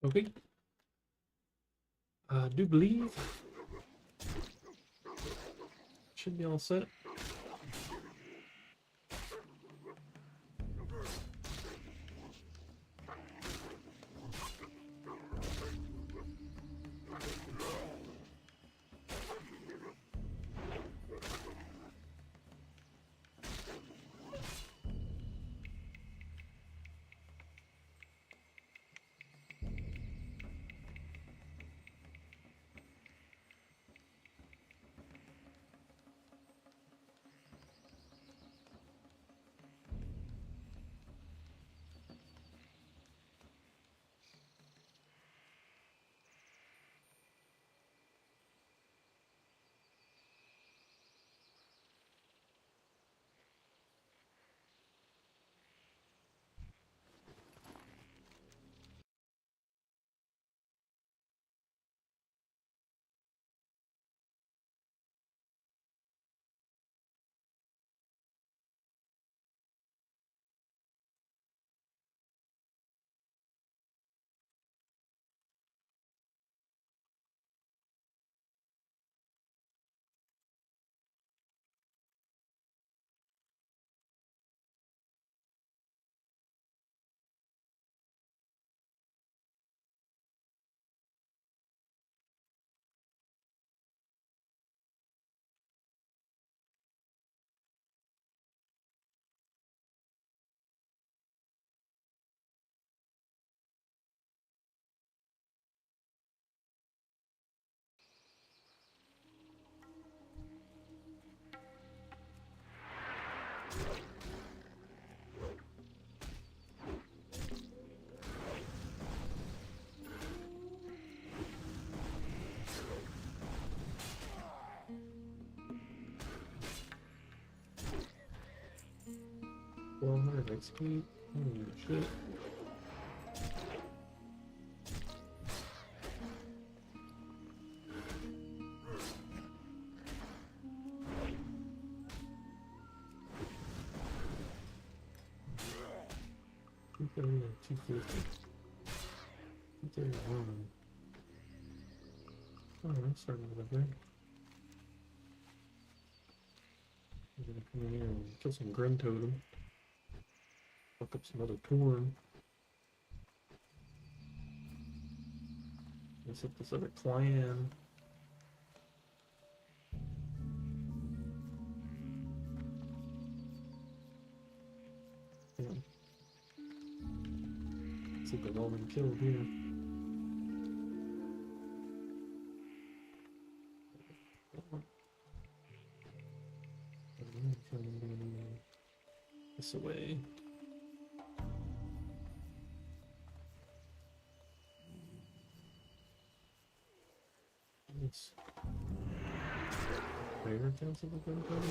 Okay. I do believe should be all set. Well, XP. Holy shit. $230 and $250. $231. Oh, that's starting to look good. I'm gonna come in here and kill some Grim Totem. Fuck up some other Torn. Let's hit this other clan. Yeah. Let's see if they've all been killed here. This away. Nice. Favorite counts of the gun code?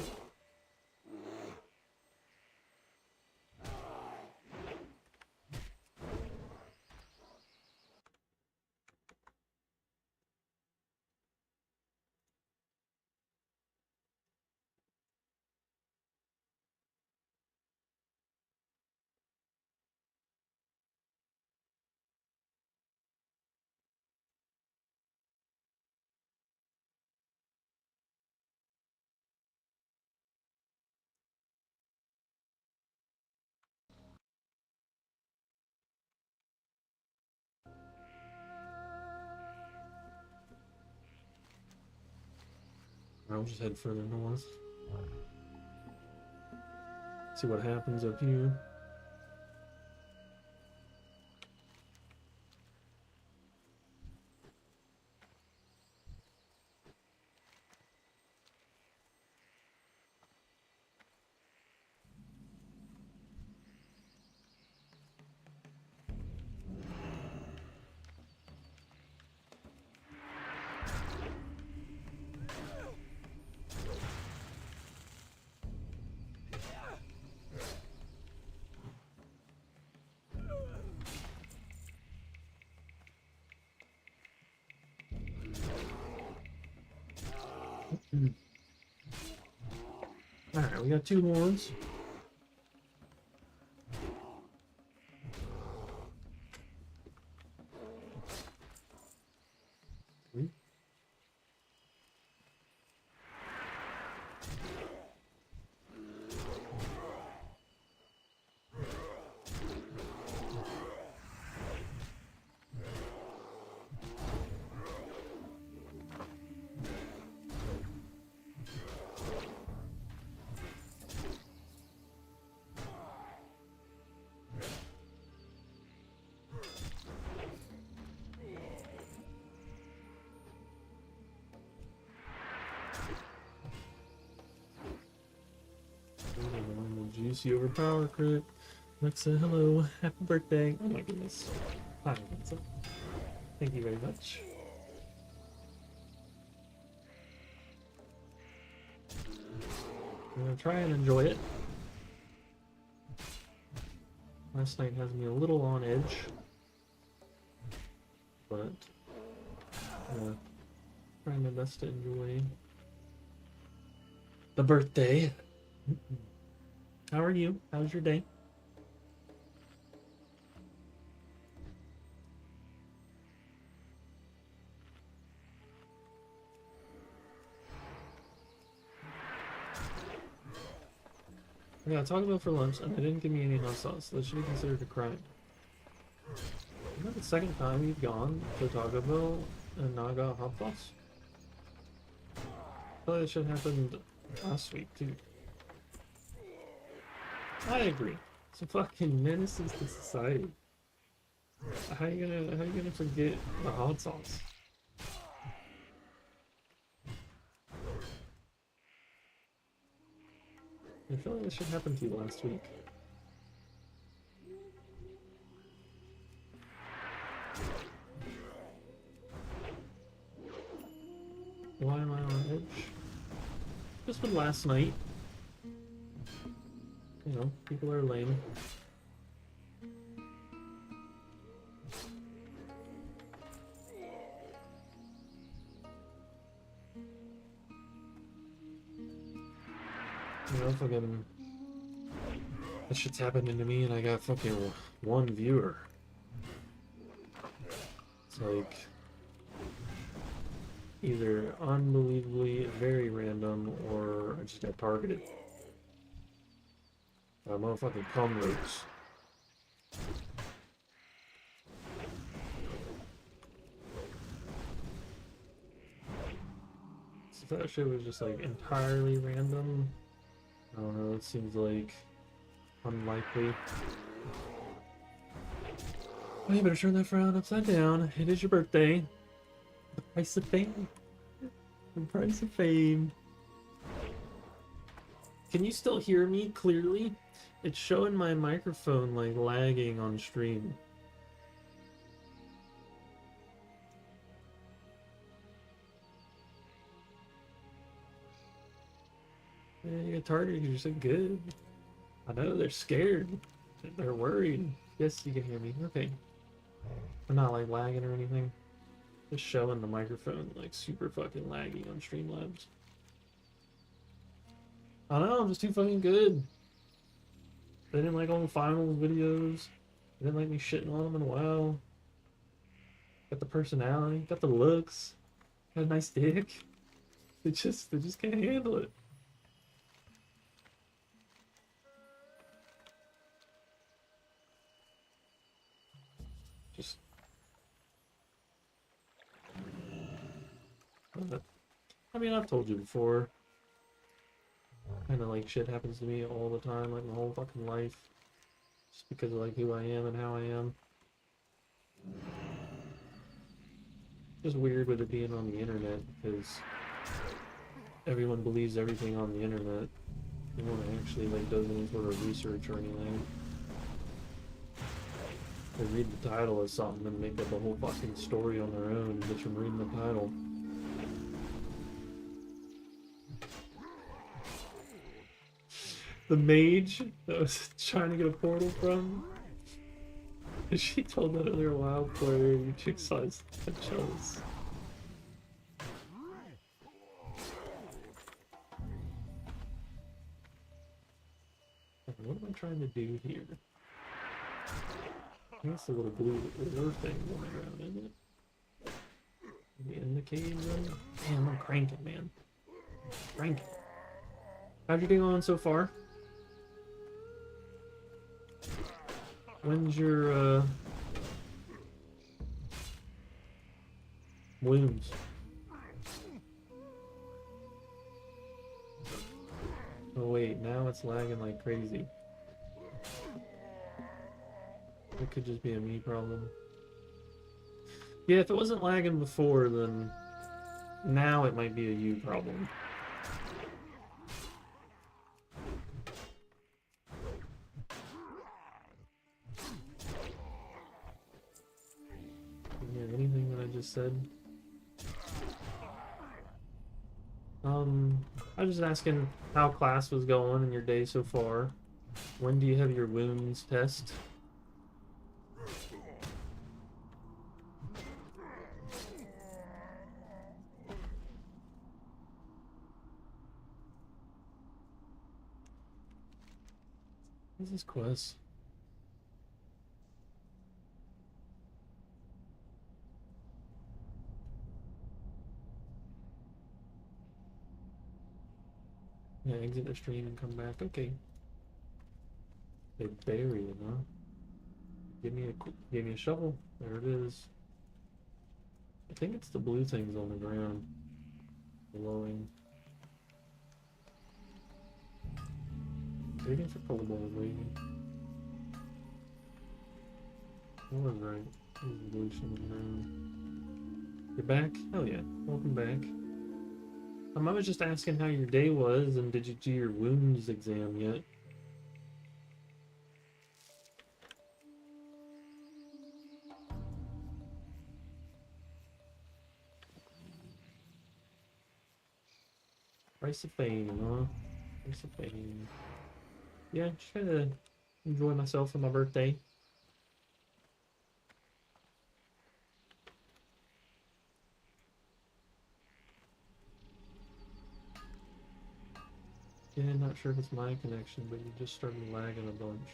I'll just head further north. See what happens up here. Alright, we got 2 horns. UC overpower crit. Alexa, hello, happy birthday. Oh my goodness. Hi, what's up? Thank you very much. I'm gonna try and enjoy it. Last night has me a little on edge, but trying my best to enjoy the birthday. How are you? How's your day? I got Taco Bell for lunch, and they didn't give me any hot sauce. That should be considered a crime. Isn't that the second time you've gone to Taco Bell and not got hot sauce? I feel like that should have happened last week, too. I agree. It's a fucking menaces to society. How you gonna forget the hot sauce? I feel like this should happen to you last week. Why am I on edge? Just with last night. You know, people are lame. You know, fucking... that shit's happening to me and I got fucking one viewer. It's like... either unbelievably very random or I just got targeted. Motherfucking comrades. So if that shit was just like entirely random, I don't know, it seems like unlikely. Oh, you better turn that frown upside down. It is your birthday. The price of fame. The price of fame. Can you still hear me clearly? It's showing my microphone like lagging on stream. Yeah, you got targeted because you're so good. I know, they're scared. They're worried. Yes, you can hear me. Okay. I'm not like lagging or anything. Just showing the microphone like super fucking laggy on Streamlabs. I don't know, I'm just too fucking good. They didn't like all the finals videos. They didn't like me shitting on them in a while. Got the personality, got the looks, got a nice dick. They just can't handle it. Just I mean, I've told you before. Kind of like shit happens to me all the time, like my whole fucking life. Just because of like who I am and how I am. Just weird with it being on the internet because everyone believes everything on the internet. No one actually like does any sort of research or anything. They read the title of something and make up a whole fucking story on their own just from reading the title. The mage that was trying to get a portal from. She told that other wild player you chick size jealous. What am I trying to do here? That's a little blue ore thing going around, isn't it? Maybe in the cave then? Damn, I'm cranking, man. Cranking. How'd you do on so far? When's your wounds? Oh wait, now it's lagging like crazy. It could just be a me problem. Yeah, if it wasn't lagging before, then now it might be a you problem. just said. I was just asking how class was going in your day so far. When do you have your wounds test? What's this quest? Yeah, exit the stream and come back. Okay. They bury it, huh? Give me a shovel. There it is. I think it's the blue things on the ground. Glowing. Waiting for Pokeball, waiting. I was right. There's blue shit on the ground. You're back? Hell yeah. Welcome back. I was just asking how your day was, and did you do your wounds exam yet? Price of fame, huh? Price of fame. Yeah, just trying to enjoy myself for my birthday. Yeah, not sure if it's my connection, but you just started lagging a bunch.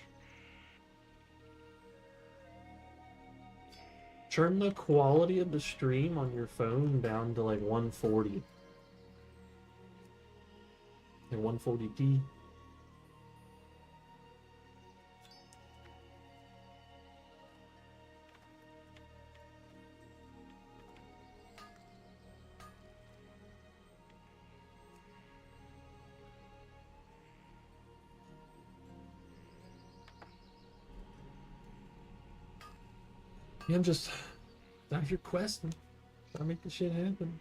Turn the quality of the stream on your phone down to like 140. And 140p. Yeah, I'm just out here questing. Gotta make this shit happen.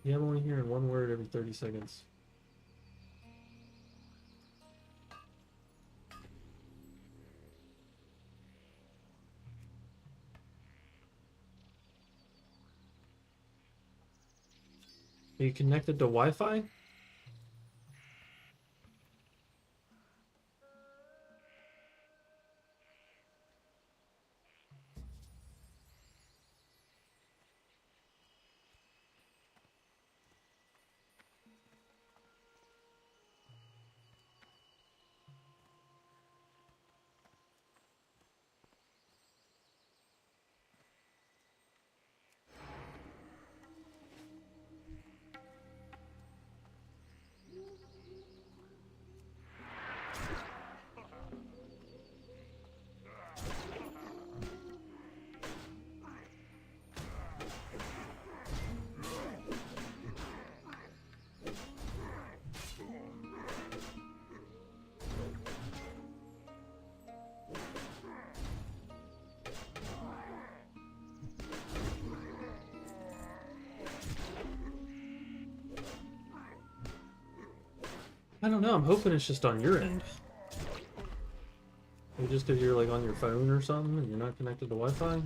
Yeah, I'm only hearing one word every 30 seconds. Are you connected to Wi-Fi? I don't know, I'm hoping it's just on your end. Maybe just because you're like on your phone or something and you're not connected to Wi-Fi.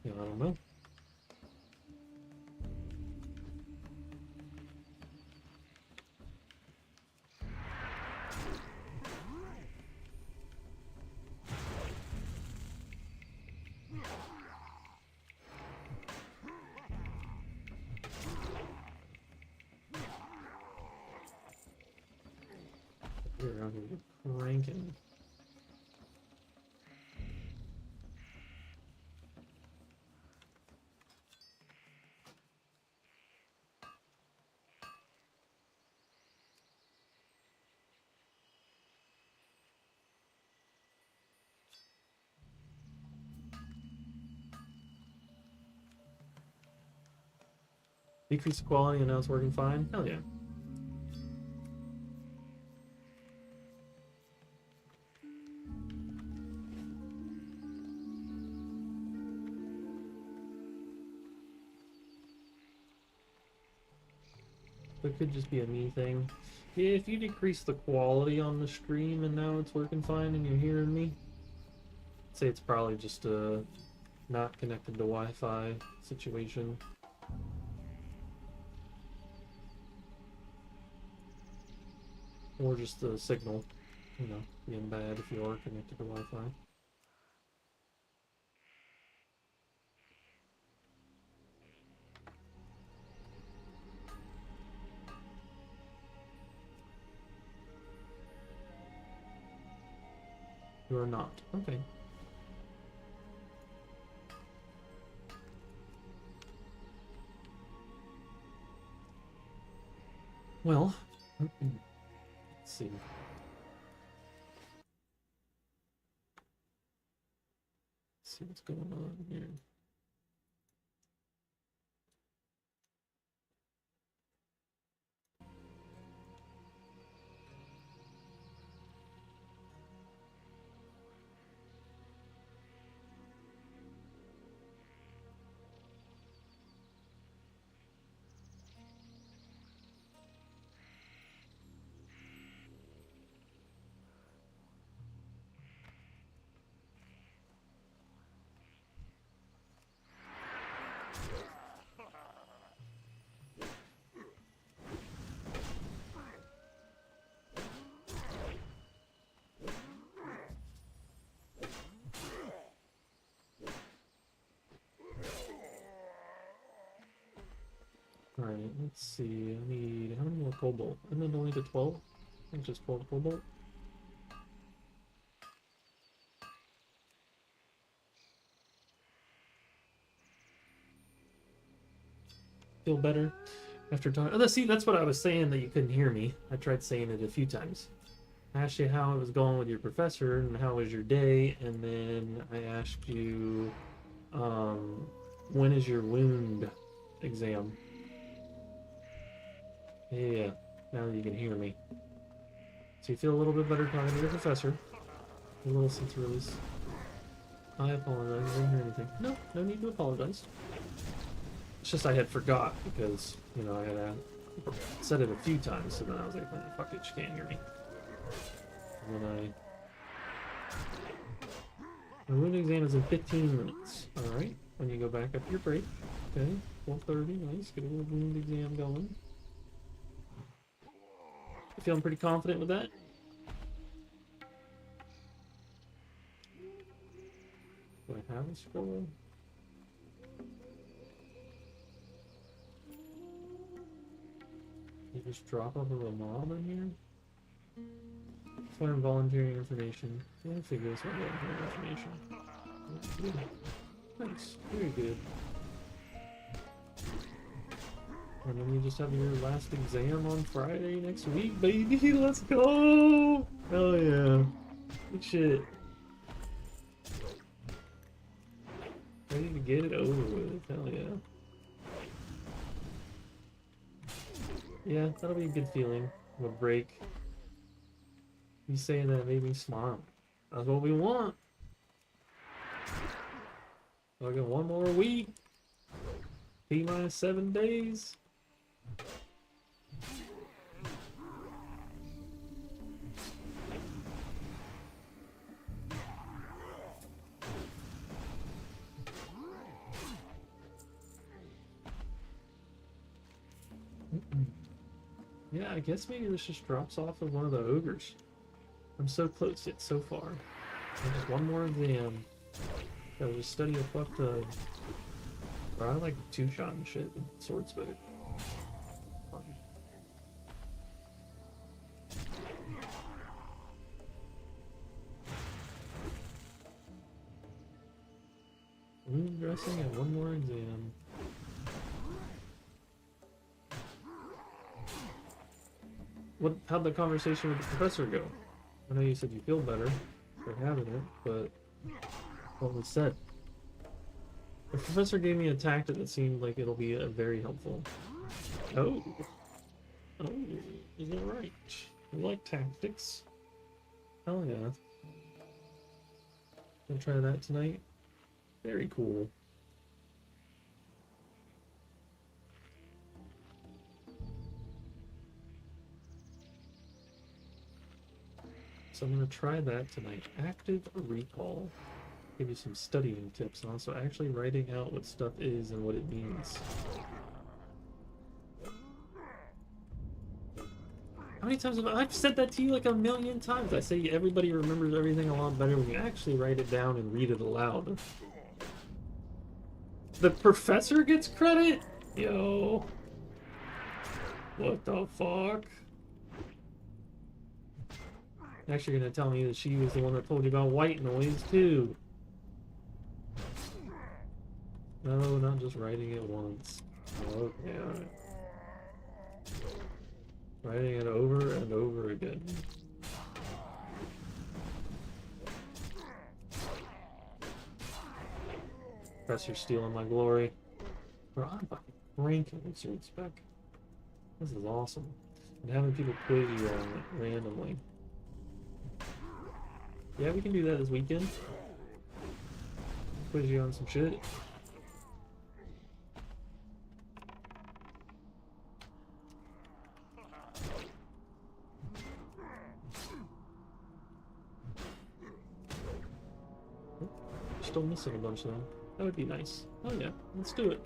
Yeah, I don't know. You're around here cranking. Decrease the quality and now it's working fine? Hell yeah. That could just be a me thing. Yeah, if you decrease the quality on the stream and now it's working fine and you're hearing me, I'd say it's probably just a not connected to Wi-Fi situation. Or just the signal, you know, being bad if you are connected to Wi-Fi. You are not. Okay. Well, let's see. Let's see what's going on here. Alright, let's see. I need how many more cobalt? And then only to 12? I think just 12 cobalt. Feel better after talking. Oh, see, that's what I was saying that you couldn't hear me. I tried saying it a few times. I asked you how it was going with your professor and how was your day, and then I asked you, when is your wound exam? Yeah, now you can hear me. So you feel a little bit better talking to your professor. A little sense of release. I apologize, I didn't hear anything. No, no need to apologize. It's just I had forgot because, you know, I had said it a few times, so then I was like, oh, fuck it, she can't hear me. And then my wound exam is in 15 minutes. Alright, when you go back up your break. Okay, 12:30, nice, get a little wound exam going. You feeling pretty confident with that? Do I have a scroll? You just drop off of a mob in here? Find volunteering information. Yeah, I figure it's volunteering information. Nice, very good. And then you just have your last exam on Friday next week, baby. Let's go! Hell yeah. Good shit. Ready to get it over with. Hell yeah. Yeah, that'll be a good feeling. A break. You saying that made me smile. That's what we want. I got one more week. T-minus 7 days. Yeah, I guess maybe this just drops off of one of the ogres. I'm so close yet so far. Just one more exam. Gotta just study a fuck ton. Bro, I like two-shot and shit with swords better. Wound dressing and one more exam. How'd the conversation with the professor go? I know you said you feel better for having it, but what was said? The professor gave me a tactic that seemed like it'll be very helpful. Oh. Oh, is that right? You like tactics? Hell yeah. Gonna try that tonight? Very cool. So I'm going to try that tonight. Active recall. Give you some studying tips and also actually writing out what stuff is and what it means. How many times have I've said that to you like a million times? I say everybody remembers everything a lot better when you actually write it down and read it aloud. The professor gets credit? Yo. What the fuck? Actually gonna tell me that she was the one that told you about white noise too. No, not just writing it once. Okay, alright. Writing it over and over again. Professor stealing my glory. Bro, I'm fucking ranking research spec. This is awesome. And having people quiz you on it randomly. Yeah, we can do that this weekend. Quiz you on some shit. Still missing a bunch though. That would be nice. Oh yeah, let's do it.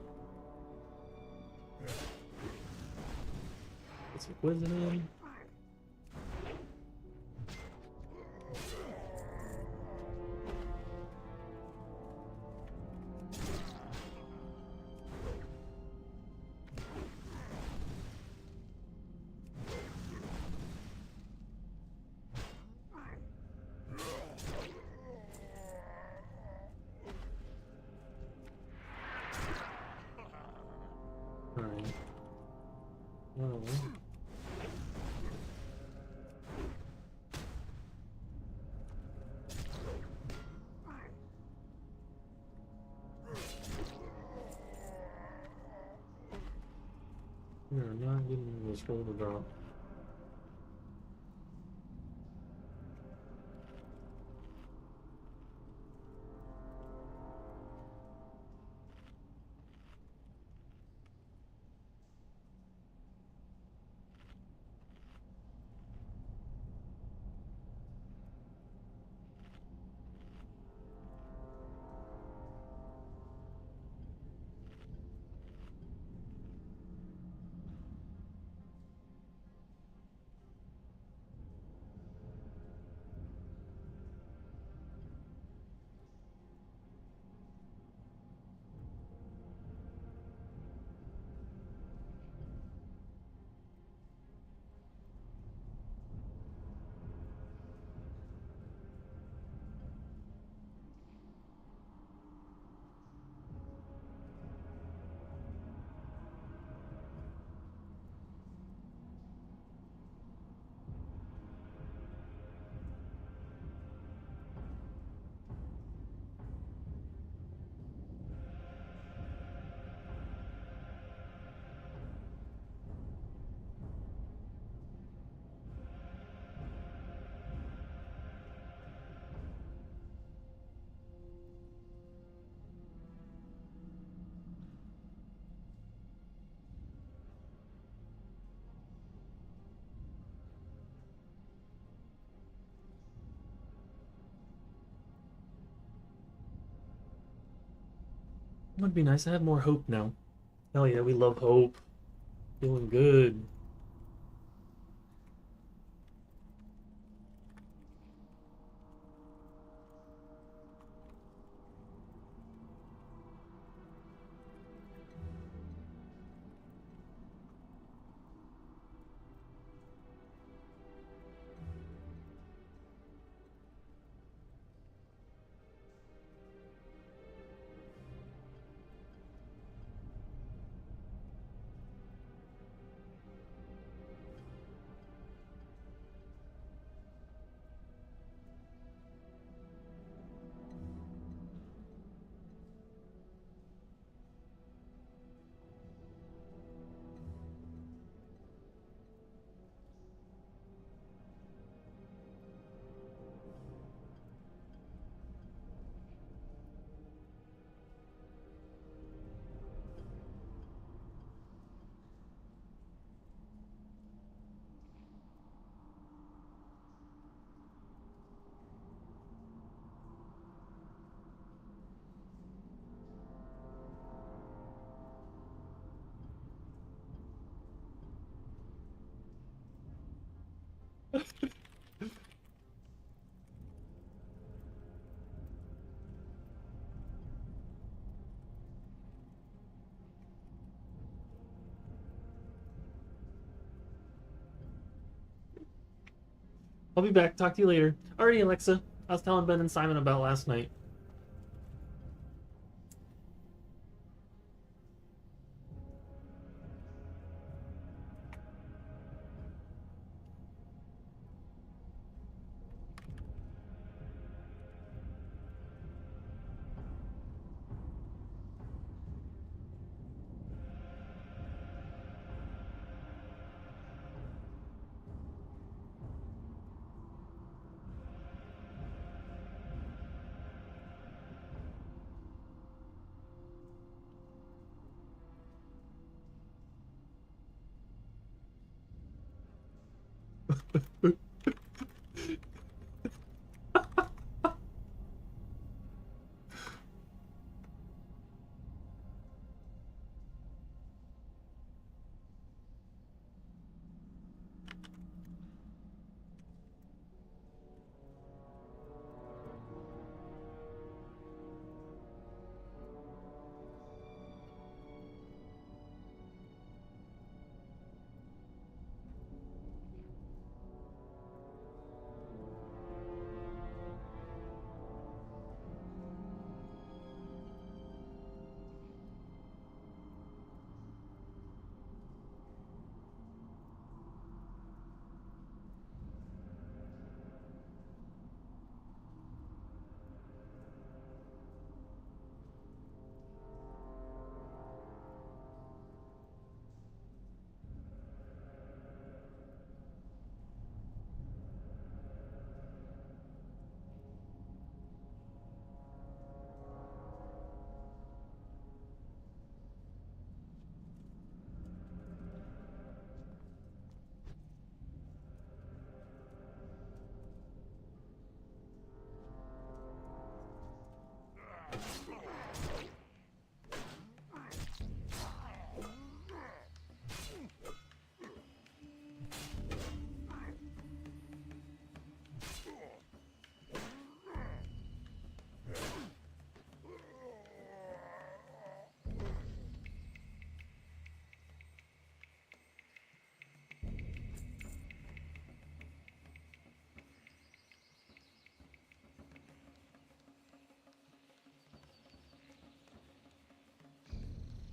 Get some quizzing in. Alright. Well. We are not getting this roll to drop. It would be nice to have more hope now. Hell yeah, we love hope. Feeling good. I'll be back. Talk to you later. Alrighty, Alexa. I was telling Ben and Simon about last night.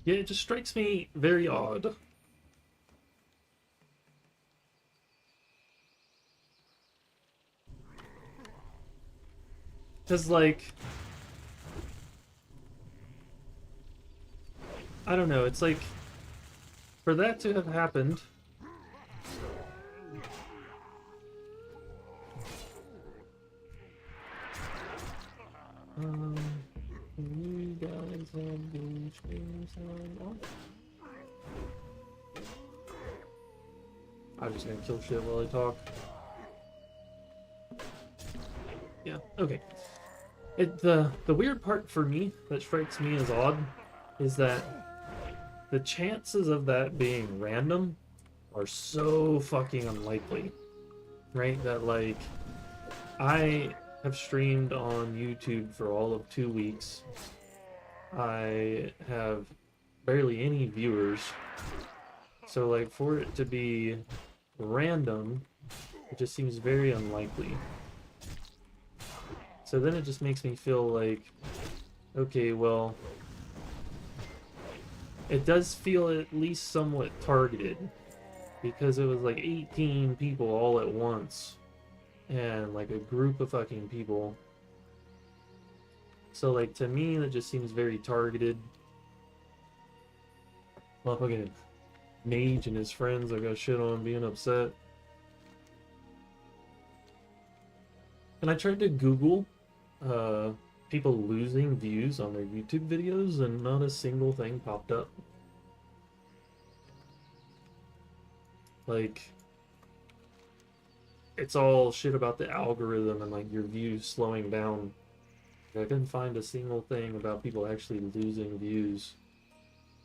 Yeah, it just strikes me very odd. Because, like, I don't know, it's like, for that to have happened, you guys have been on. I'm just gonna kill shit while I talk. Yeah, okay. The weird part for me that strikes me as odd is that the chances of that being random are so fucking unlikely, right? That, like, I have streamed on YouTube for all of 2 weeks. I have barely any viewers. So, like, for it to be random, it just seems very unlikely. So then it just makes me feel like, okay, well, it does feel at least somewhat targeted, because it was like 18 people all at once, and like a group of fucking people. So, like, to me, that just seems very targeted. Well, fucking Mage and his friends, I got shit on being upset. And I tried to Google people losing views on their YouTube videos, and not a single thing popped up. Like, it's all shit about the algorithm and, like, your views slowing down. I couldn't find a single thing about people actually losing views.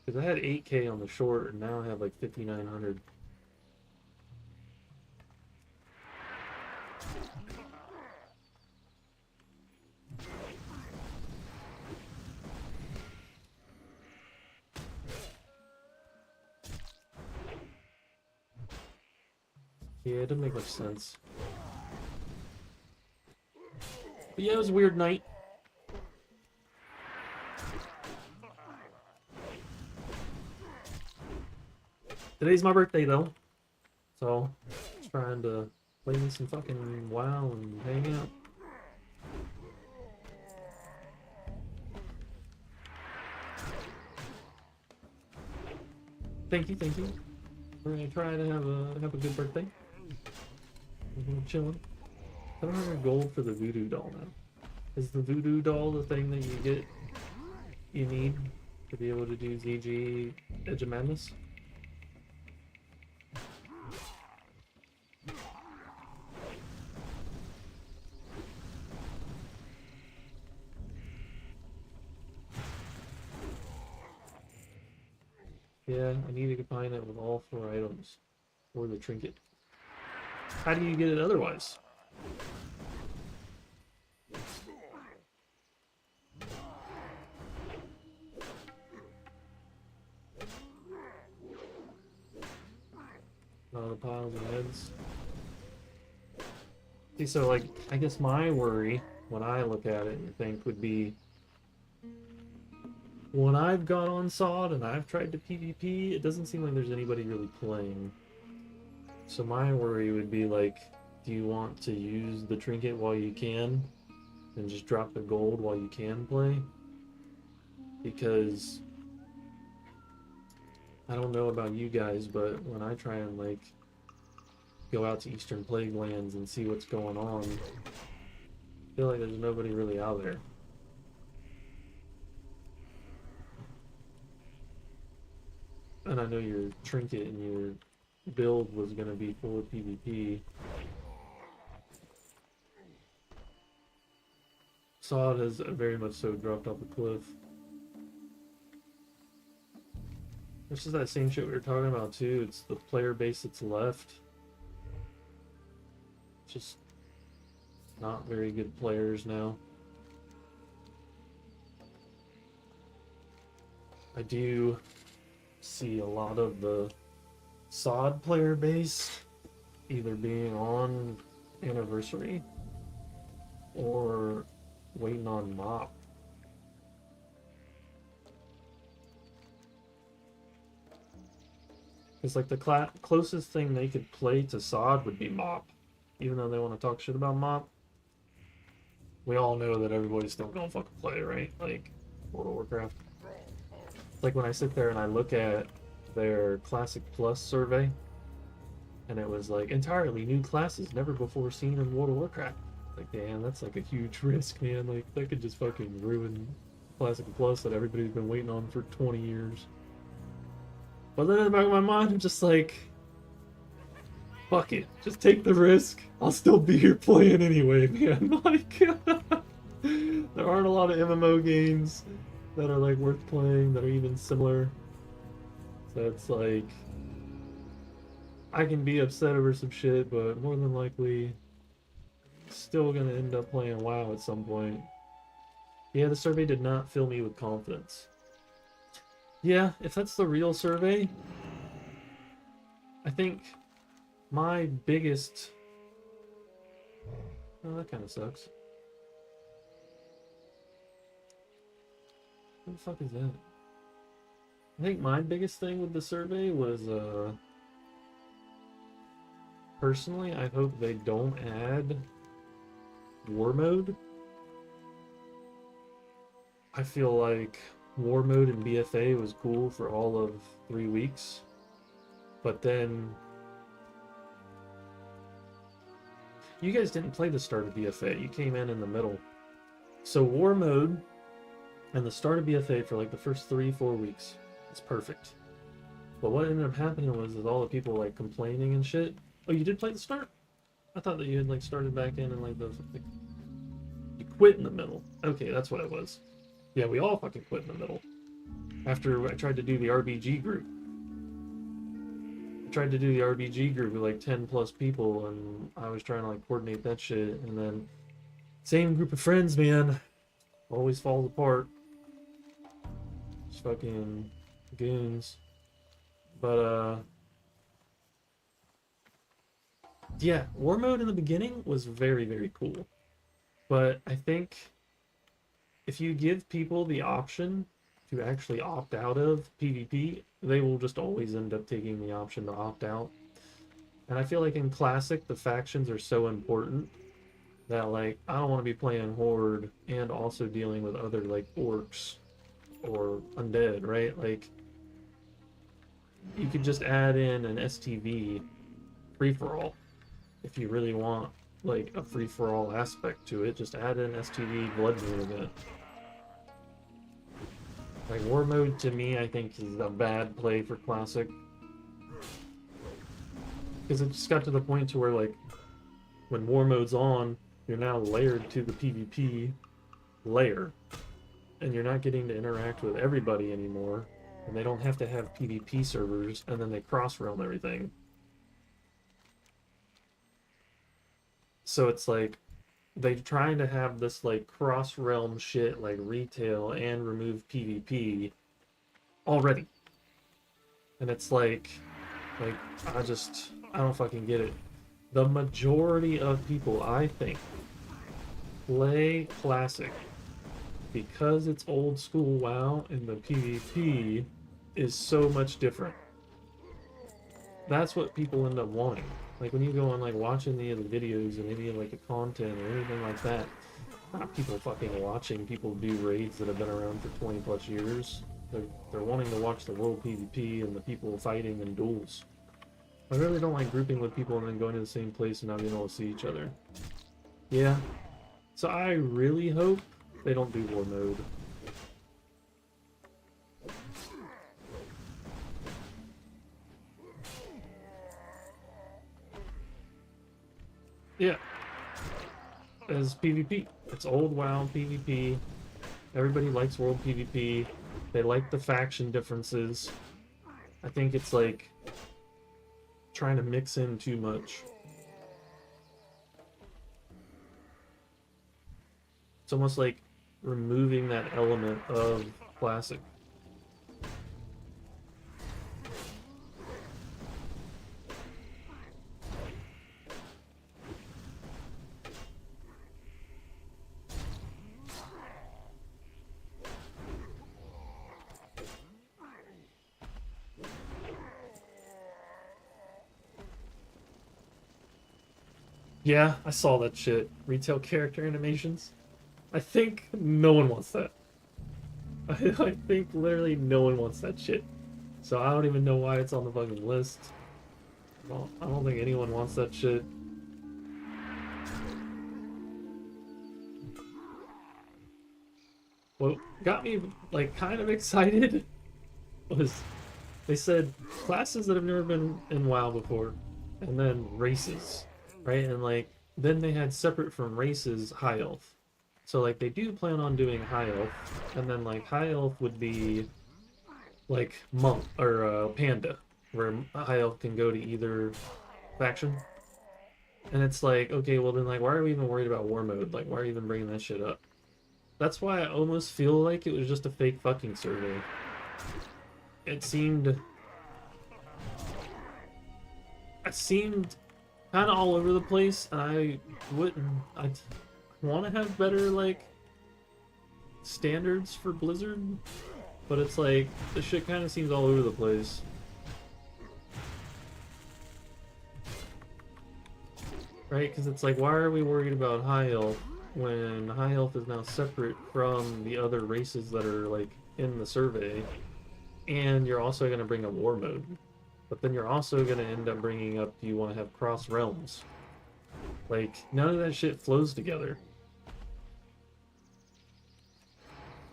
Because I had 8K on the short, and now I have like 5,900. Yeah, it didn't make much sense. But yeah, it was a weird night. Today's my birthday though, so just trying to play me some fucking WoW and hang out. Thank you, thank you. We're gonna try to have a good birthday. We're chilling. 700 gold for the voodoo doll now. Is the voodoo doll the thing that you need to be able to do ZG Edge of Madness? Yeah, I need to combine it with all 4 items or the trinket. How do you get it otherwise? All the piles of heads. See, so like, I guess my worry when I look at it and think would be when I've got on SOD and I've tried to PvP, it doesn't seem like there's anybody really playing. So my worry would be like, do you want to use the trinket while you can and just drop the gold while you can play? Because I don't know about you guys, but when I try and like go out to Eastern Plague Lands and see what's going on, I feel like there's nobody really out there. And I know your trinket and your build was going to be full of PvP. SOD has very much so dropped off a cliff. This is that same shit we were talking about too. It's the player base that's left. Just not very good players now. I do see a lot of the SOD player base either being on Anniversary or waiting on MOP. It's like the closest thing they could play to SOD would be MOP. Even though they want to talk shit about MOP, we all know that everybody's still gonna fucking play, right? Like, World of Warcraft. Like when I sit there and I look at their Classic Plus survey, and it was like, entirely new classes never before seen in World of Warcraft. Like, damn, that's like a huge risk, man. Like, that could just fucking ruin Classic Plus that everybody's been waiting on for 20 years. But then in the back of my mind, I'm just like, fuck it, just take the risk. I'll still be here playing anyway, man. Like, there aren't a lot of MMO games that are like worth playing that are even similar. So it's like, I can be upset over some shit, but more than likely, still gonna end up playing WoW at some point. Yeah, the survey did not fill me with confidence. Yeah, if that's the real survey, I think my biggest... Oh, that kind of sucks. What the fuck is that? I think my biggest thing with the survey was, personally, I hope they don't add War Mode. I feel like War Mode in BFA was cool for all of 3 weeks, but then you guys didn't play the start of BFA. You came in the middle. So War Mode and the start of BFA for like the first 3-4 weeks is perfect. But what ended up happening was that all the people like complaining and shit. Oh, you did play the start? I thought that you had like started back in and like you quit in the middle. Okay, that's what it was. Yeah, we all fucking quit in the middle. After I tried to do the RBG group. I tried to do the RBG group with like 10 plus people, and I was trying to like coordinate that shit, and then same group of friends, man, always falls apart. Just fucking goons. But Yeah, war mode in the beginning was very, very cool. But I think if you give people the option to actually opt out of PvP, they will just always end up taking the option to opt out. And I feel like in Classic, the factions are so important that, like, I don't want to be playing Horde and also dealing with other, like, orcs or undead, right? Like, you could just add in an STV free-for-all if you really want, like, a free-for-all aspect to it. Just add in STV Blood Moon event. Like, War Mode, to me, I think is a bad play for Classic. Because it just got to the point to where, like, when War Mode's on, you're now layered to the PvP layer. And you're not getting to interact with everybody anymore. And they don't have to have PvP servers, and then they cross-realm everything. So it's like, they're trying to have this, like, cross-realm shit, like retail and remove PvP already. And it's like, I don't fucking get it. The majority of people, I think, play Classic because it's old school WoW and the PvP is so much different. That's what people end up wanting. Like when you go on like watching any of the videos and any of like the content or anything like that, not people fucking watching people do raids that have been around for 20 plus years. They're wanting to watch the world PvP and the people fighting in duels. I really don't like grouping with people and then going to the same place and not being able to see each other. Yeah. So I really hope they don't do war mode. Yeah. As PvP. It's old WoW PvP. Everybody likes world PvP. They like the faction differences. I think it's like trying to mix in too much. It's almost like removing that element of Classic. Yeah, I saw that shit. Retail character animations. I think no one wants that. I think literally no one wants that shit. So I don't even know why it's on the fucking list. Well, I don't think anyone wants that shit. What got me like kind of excited was they said classes that have never been in WoW before, and then races, right? And like then they had separate from races high elf. So like they do plan on doing high elf, and then like high elf would be like monk or panda, where high elf can go to either faction. And it's like, okay, well then like why are we even worried about war mode? Like why are you even bringing that shit up? That's why I almost feel like it was just a fake fucking survey. It seemed kind of all over the place, and I want to have better like standards for Blizzard, but it's like the shit kind of seems all over the place. Right? Because it's like, why are we worried about high elf when high elf is now separate from the other races that are like in the survey, and you're also going to bring a war mode, but then you're also going to end up bringing up you want to have cross realms. Like none of that shit flows together.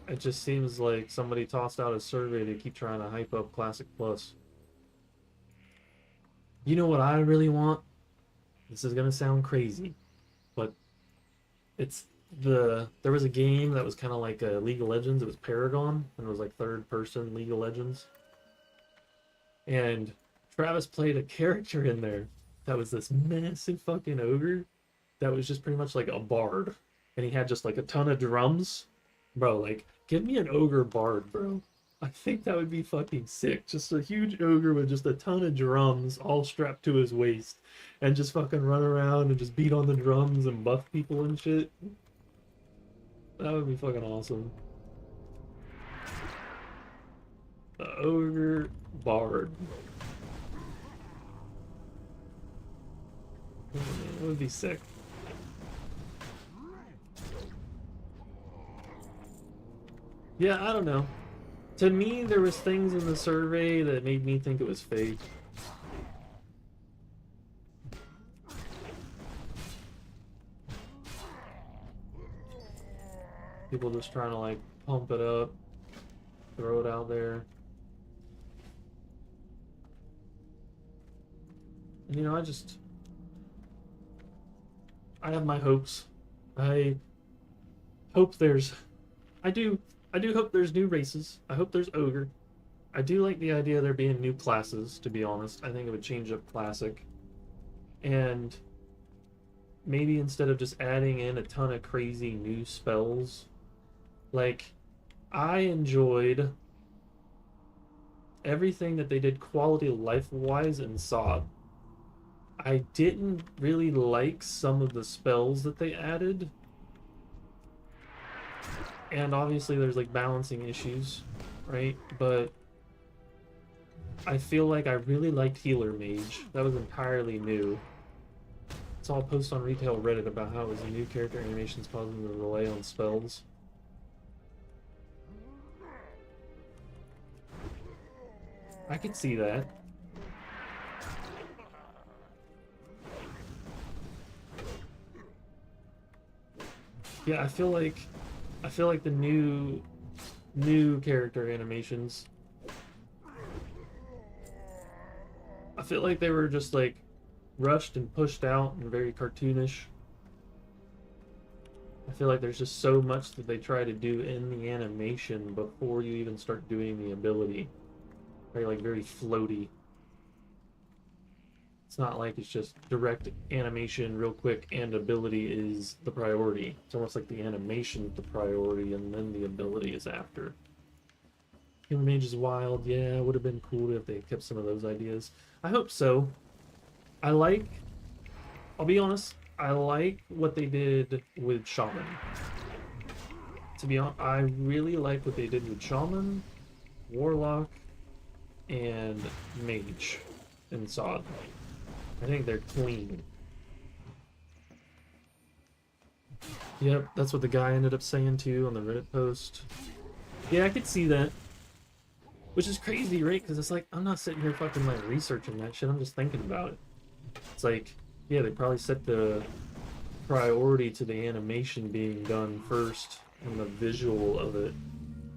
It just seems like somebody tossed out a survey to keep trying to hype up Classic Plus. You know what I really want? This is gonna sound crazy, but it's there was a game that was kind of like a League of Legends. It was Paragon, and it was like third person League of Legends. And Travis played a character in there that was this massive fucking ogre that was just pretty much like a bard, and he had just like a ton of drums. Bro, like give me an ogre bard, bro. I think that would be fucking sick. Just a huge ogre with just a ton of drums all strapped to his waist and just fucking run around and just beat on the drums and buff people and shit. That would be fucking awesome. The ogre bard. That would be sick. Yeah, I don't know. To me, there was things in the survey that made me think it was fake. People just trying to like pump it up, throw it out there. And you know, I have my hopes. I hope there's I do hope there's new races. I hope there's ogre. I do like the idea of there being new classes, to be honest. I think it would change up classic. And maybe instead of just adding in a ton of crazy new spells, like, I enjoyed everything that they did quality of life wise in SOD. I didn't really like some of the spells that they added. And obviously there's like balancing issues, right? But I feel like I really liked Healer Mage. That was entirely new. It's all post on retail Reddit about how it was a new character animations causing them to rely on spells. I could see that. Yeah, I feel like the new character animations, I feel like they were just like rushed and pushed out and very cartoonish. I feel like there's just so much that they try to do in the animation before you even start doing the ability. Very like very floaty. It's not like it's just direct animation real quick and ability is the priority. It's almost like the animation is the priority and then the ability is after. Human Mage is wild. Yeah, it would have been cool if they kept some of those ideas. I hope so. I'll be honest, I like what they did with Shaman. To be honest, I really like what they did with Shaman, Warlock, and Mage in SOD. I think they're clean. Yep, that's what the guy ended up saying too on the Reddit post. Yeah, I could see that. Which is crazy, right? Because it's like, I'm not sitting here fucking like researching that shit, I'm just thinking about it. It's like, yeah, they probably set the priority to the animation being done first and the visual of it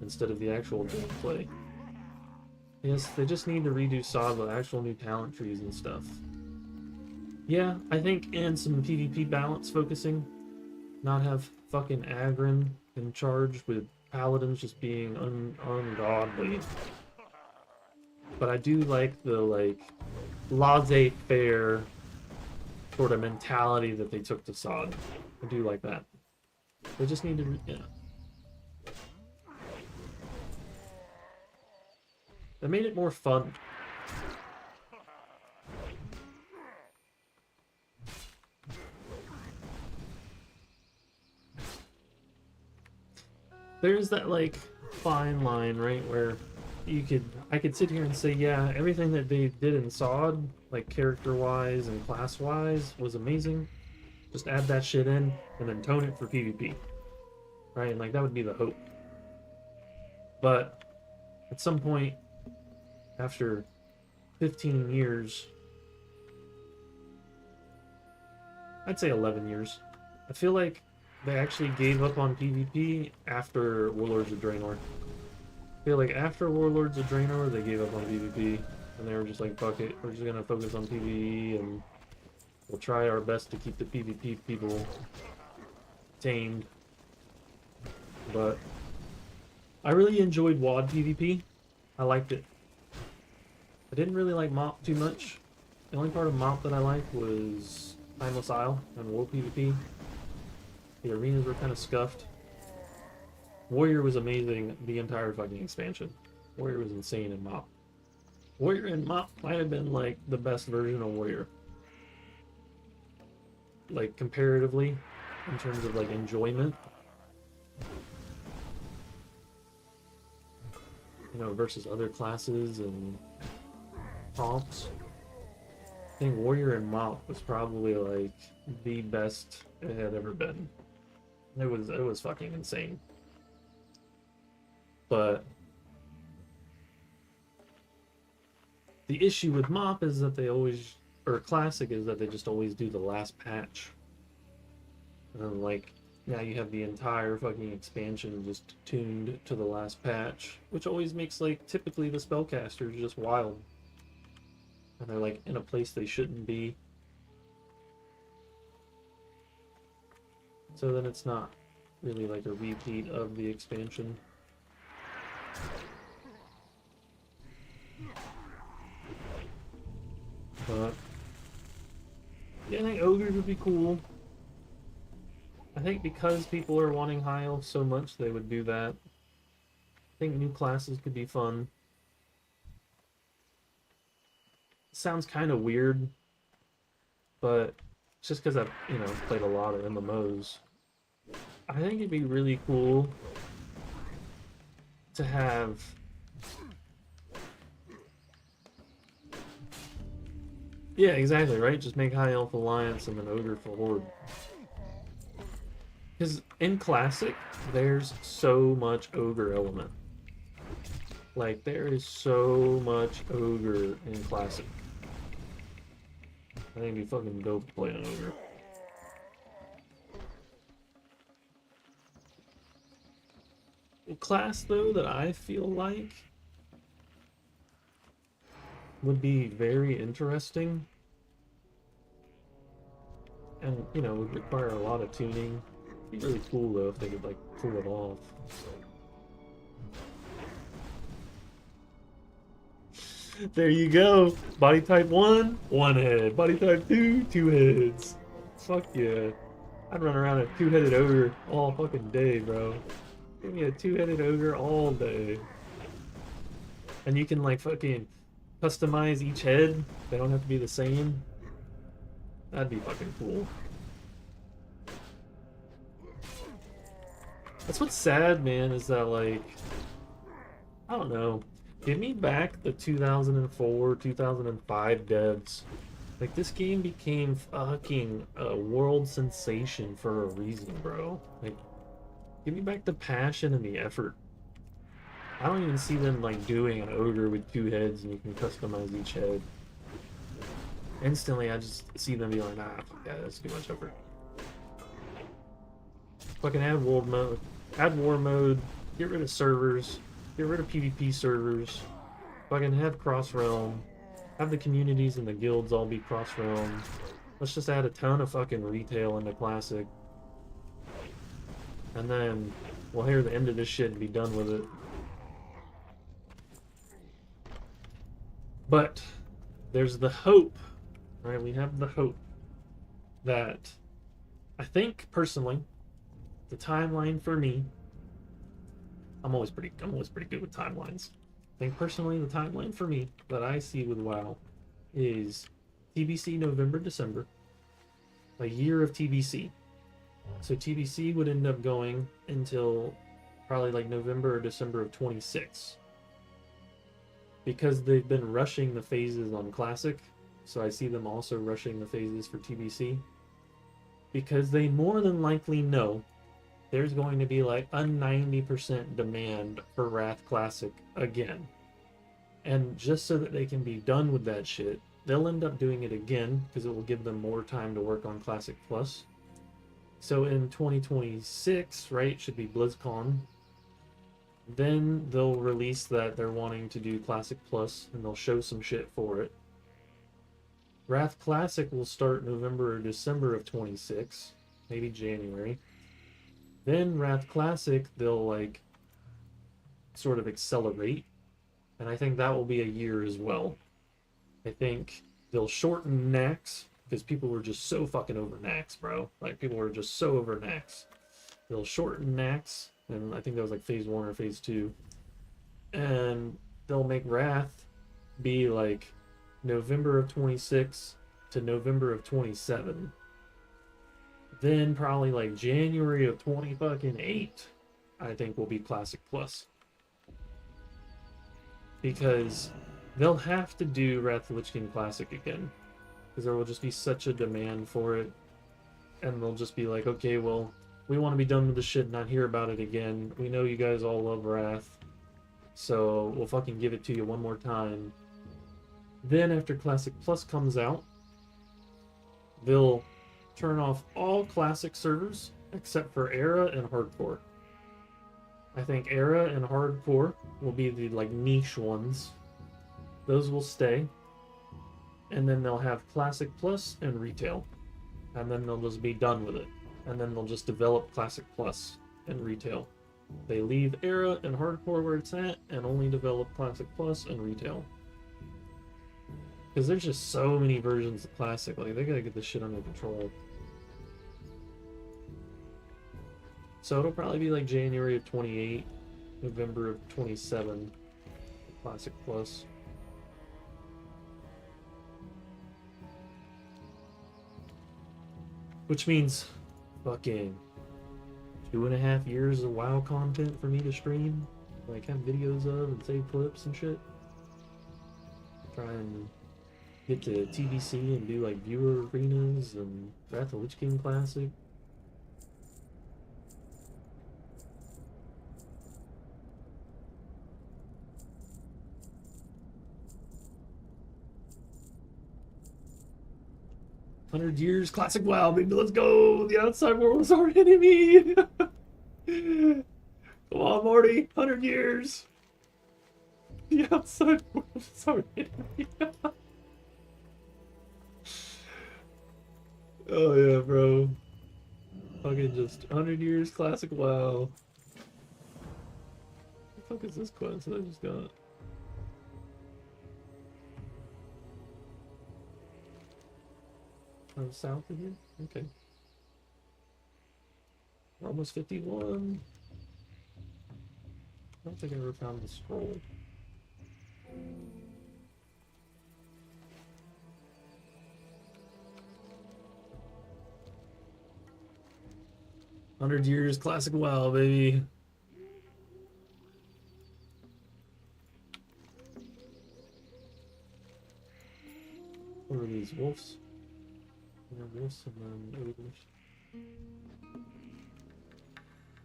instead of the actual gameplay. Yes, they just need to redo SOD with actual new talent trees and stuff. Yeah, I think, and some PvP balance focusing. Not have fucking Agron in charge with paladins just being ungodly. But I do like the, like, laissez-faire sort of mentality that they took to SOD. I do like that. They just need to, yeah. They made it more fun. There's that like fine line, right, where I could sit here and say, yeah, everything that they did in SOD, like character-wise and class-wise, was amazing. Just add that shit in and then tone it for PvP. Right? And like that would be the hope. But at some point, after 15 years, I'd say 11 years, I feel like they actually gave up on PvP after Warlords of Draenor. I feel like after Warlords of Draenor, they gave up on PvP, and they were just like, fuck it, we're just gonna focus on PvE, and we'll try our best to keep the PvP people tamed. But I really enjoyed WoD PvP. I liked it. I didn't really like MoP too much. The only part of MoP that I liked was Timeless Isle and World PvP. The arenas were kind of scuffed. Warrior was amazing the entire fucking expansion. Warrior was insane in Mop. Warrior in Mop might have been like the best version of Warrior. Like comparatively, in terms of like enjoyment. You know, versus other classes and prompts. I think Warrior and Mop was probably like the best it had ever been. It was fucking insane. But the issue with Mop is that they always, or Classic is that they just always do the last patch. And then like now you have the entire fucking expansion just tuned to the last patch, which always makes like typically the spellcasters just wild. And they're like in a place they shouldn't be. So then it's not really like a repeat of the expansion. But yeah, I think ogres would be cool. I think because people are wanting high elf so much, they would do that. I think new classes could be fun. Sounds kind of weird, but it's just because I've, you know, played a lot of MMOs. I think it'd be really cool to have yeah, exactly, right? Just make High Elf Alliance and then Ogre for Horde. Because in Classic, there's so much Ogre element. Like, there is so much Ogre in Classic. I think it'd be fucking dope to play an Ogre. A class, though, that I feel like would be very interesting and, you know, would require a lot of tuning. It'd be really cool, though, if they could, like, pull it off. There you go. Body type 1, 1 head. Body type 2, 2 heads. Fuck yeah. I'd run around a 2-headed ogre all fucking day, bro. Give me a 2-headed ogre all day. And you can, like, fucking customize each head. They don't have to be the same. That'd be fucking cool. That's what's sad, man, is that, like, I don't know. Give me back the 2004, 2005 devs. Like, this game became fucking a world sensation for a reason, bro. Like, give me back the passion and the effort. I don't even see them, like, doing an ogre with 2 heads and you can customize each head. Instantly, I just see them be like, nah, fuck that, that's too much effort. Fucking add world mode. Add war mode. Get rid of servers. Get rid of PvP servers. Fucking have cross-realm. Have the communities and the guilds all be cross-realm. Let's just add a ton of fucking retail into Classic. And then we'll hear the end of this shit and be done with it. But there's the hope, right? We have the hope that I think personally, the timeline for me, I'm always pretty good with timelines. I think personally the timeline for me that I see with WoW is TBC November, December, a year of TBC. So TBC would end up going until probably like November or December of 26. Because they've been rushing the phases on Classic, so I see them also rushing the phases for TBC. Because they more than likely know there's going to be like a 90% demand for Wrath Classic again. And just so that they can be done with that shit, they'll end up doing it again because it will give them more time to work on Classic Plus. So in 2026, right, should be BlizzCon. Then they'll release that they're wanting to do Classic Plus and they'll show some shit for it. Wrath Classic will start November or December of 26, maybe January. Then Wrath Classic, they'll like sort of accelerate, and I think that will be a year as well. I think they'll shorten Nax because people were just so fucking over Nax, bro. Like people were just so over Nax. They'll shorten Nax, and I think that was like phase 1 or phase 2. And they'll make Wrath be like November of 26 to November of 27. Then probably like January of 20 fucking 8, I think will be Classic Plus. Because they'll have to do Wrath of the Lich King Classic again. Because there will just be such a demand for it. And they'll just be like, okay, well, we want to be done with this shit and not hear about it again. We know you guys all love Wrath. So we'll fucking give it to you one more time. Then after Classic Plus comes out, they'll turn off all Classic servers except for Era and Hardcore. I think Era and Hardcore will be the like niche ones. Those will stay. And then they'll have Classic Plus and Retail. And then they'll just be done with it. And then they'll just develop Classic Plus and Retail. They leave Era and Hardcore where it's at and only develop Classic Plus and Retail. Because there's just so many versions of Classic, like they gotta get this shit under control. So it'll probably be like January of 28, November of 27, Classic Plus. Which means fucking 2.5 years of WoW content for me to stream. Like have videos of and save clips and shit. Try and get to TBC and do like viewer arenas and Wrath of the Lich King Classic. "100 years Classic WoW, baby, let's go! The outside world is our enemy!" Come on, Morty, 100 years! The outside world is our enemy. Oh yeah, bro. Fucking just 100 years Classic WoW. What the fuck is this quest that I just got? Oh, south of here? Okay. We're almost 51. I don't think I ever found the scroll. "100 years Classic WoW, baby." What are these wolves? Wolves and then ogres.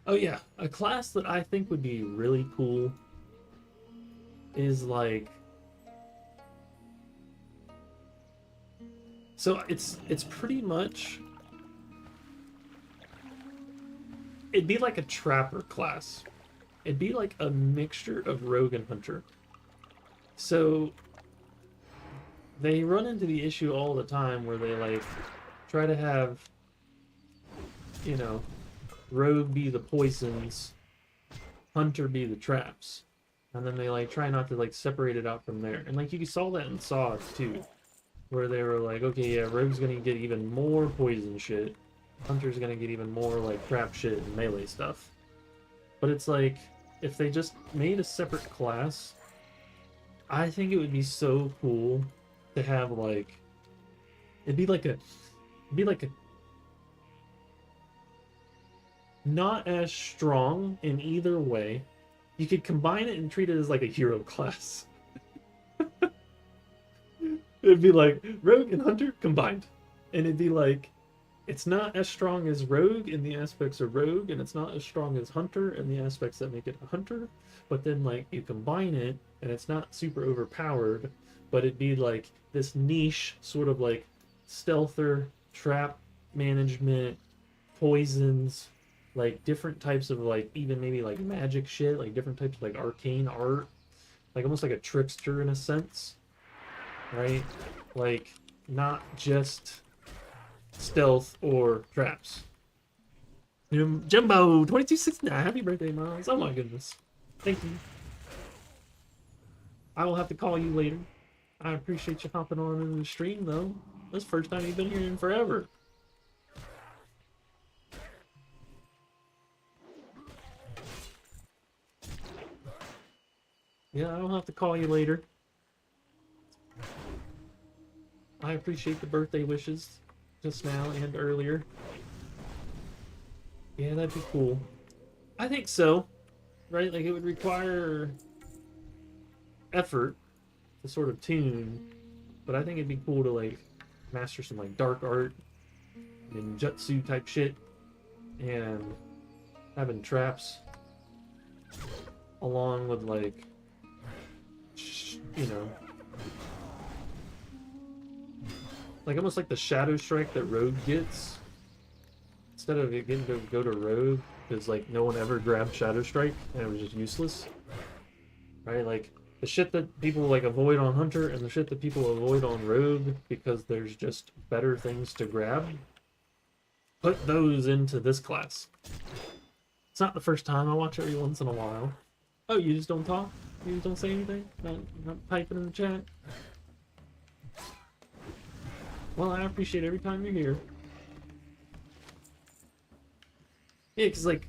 Oh yeah, a class that I think would be really cool is like, so it's pretty much, it'd be like a trapper class. It'd be like a mixture of rogue and hunter. So they run into the issue all the time where they like try to have, you know, rogue be the poisons, hunter be the traps, and then they like try not to like separate it out from there. And like you saw that in Saw too, where they were like, okay, yeah, rogue's gonna get even more poison shit, hunter's gonna get even more like trap shit and melee stuff. But it's like, if they just made a separate class, I think it would be so cool to have like, it'd be like a not as strong in either way. You could combine it and treat it as like a hero class. It'd be like rogue and hunter combined, and it'd be like, it's not as strong as rogue in the aspects of rogue, and it's not as strong as hunter in the aspects that make it a hunter, but then like you combine it and it's not super overpowered, but it'd be like this niche sort of like stealther, trap management, poisons, like different types of like even maybe like magic shit, like different types of like arcane art, like almost like a trickster in a sense, right? Like not just stealth or traps. Jumbo 2269, happy birthday, Miles. Oh my goodness, thank you. I will have to call you later. I appreciate you hopping on in the stream though. This is the first time you've been here in forever. Yeah, I don't have to call you later. I appreciate the birthday wishes just now and earlier. Yeah, that'd be cool. I think so, right? Like, it would require effort to sort of tune, but I think it'd be cool to, like, master some, like, dark art, ninjutsu type shit, and having traps along with, like, you know, like almost like the shadow strike that Rogue gets. Instead of it getting to go to Rogue, because like no one ever grabbed Shadow Strike and it was just useless, right? Like the shit that people like avoid on Hunter and the shit that people avoid on Rogue because there's just better things to grab. Put those into this class. It's not the first time. I watch every once in a while. Oh, you just don't talk? You just don't say anything? Not typing in the chat? Well, I appreciate every time you're here. Yeah, because, like,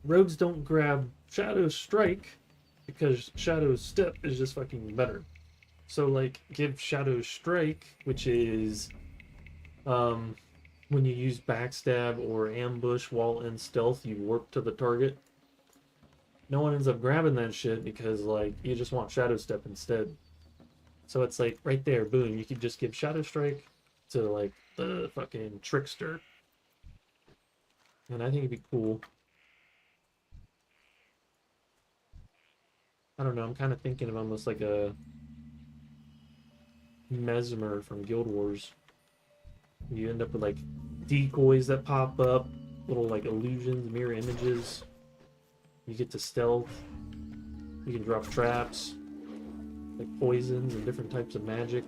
rogues don't grab Shadow Strike because Shadow Step is just fucking better. So, like, give Shadow Strike, which is when you use backstab or ambush while in stealth, you warp to the target. No one ends up grabbing that shit because, like, you just want Shadow Step instead. So it's like, right there, boom, you could just give Shadow Strike to, like, the fucking Trickster. And I think it'd be cool. I don't know, I'm kind of thinking of almost like a Mesmer from Guild Wars. You end up with like decoys that pop up, little like illusions, mirror images. You get to stealth. You can drop traps, like poisons and different types of magic.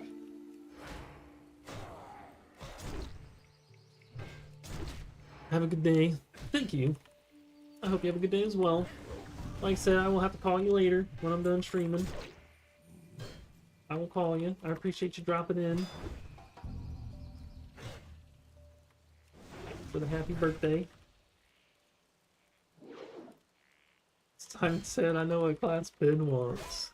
Have a good day. Thank you. I hope you have a good day as well. Like I said, I will have to call you later when I'm done streaming. I will call you. I appreciate you dropping in for the happy birthday. Simon said, I know what class Ben wants.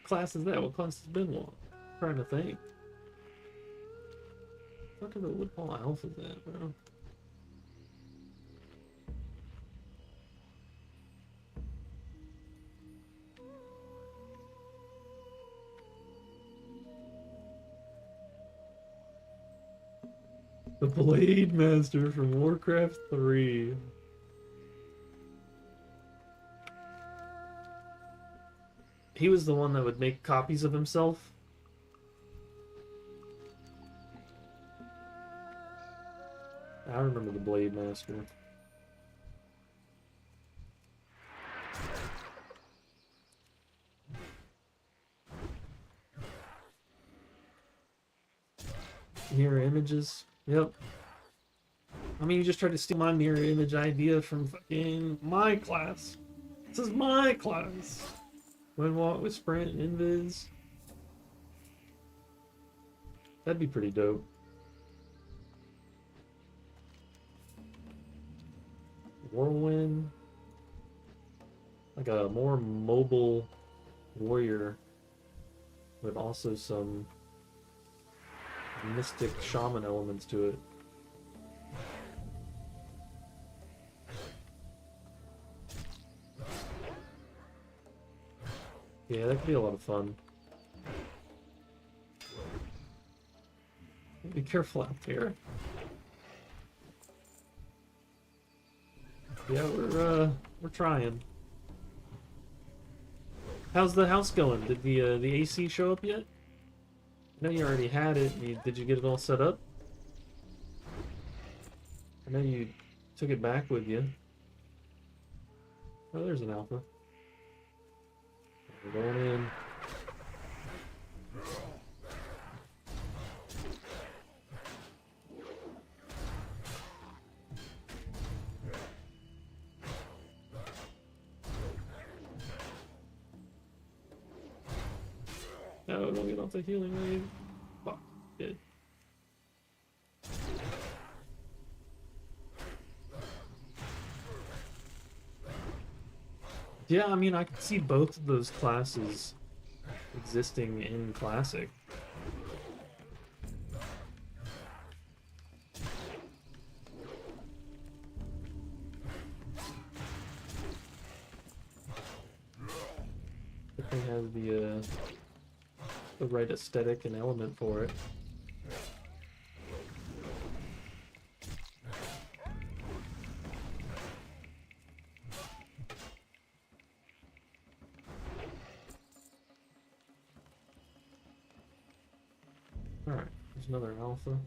Class is that? What class does Ben want? I'm trying to think. What the Woodball Alpha is that, bro? The Blade Master from Warcraft 3. He was the one that would make copies of himself. I remember the Blade Master. Mirror images. Yep. I mean, you just tried to steal my mirror image idea from fucking my class. This is my class. Windwalk with sprint, invis. That'd be pretty dope. Whirlwind. Like a more mobile warrior with also some mystic shaman elements to it. Yeah, that could be a lot of fun. Be careful out there. Yeah, we're trying. How's the house going? Did the AC show up yet? I know you already had it. Did you get it all set up? I know you took it back with you. Oh, there's an alpha. We're going in. No, don't get off the healing wave. Fuck, dead. Yeah, I mean, I could see both of those classes existing in Classic. Definitely has the right aesthetic and element for it. Alright, there's another alpha.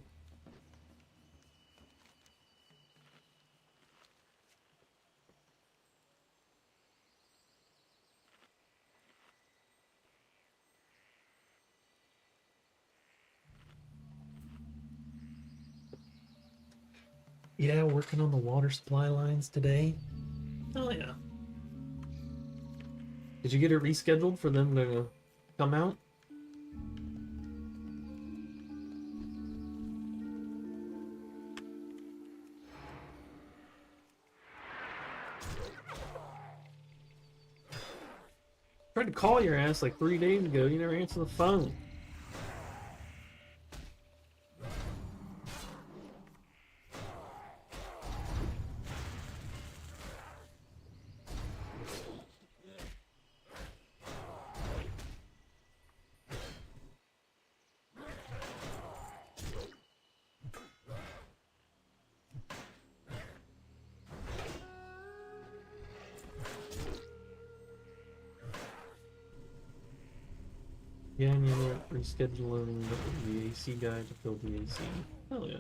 Yeah, working on the water supply lines today. Oh yeah. Did you get it rescheduled for them to come out? Tried to call your ass like 3 days ago. You never answered the phone. Yeah, and you're rescheduling the AC guy to fill the AC. Hell yeah.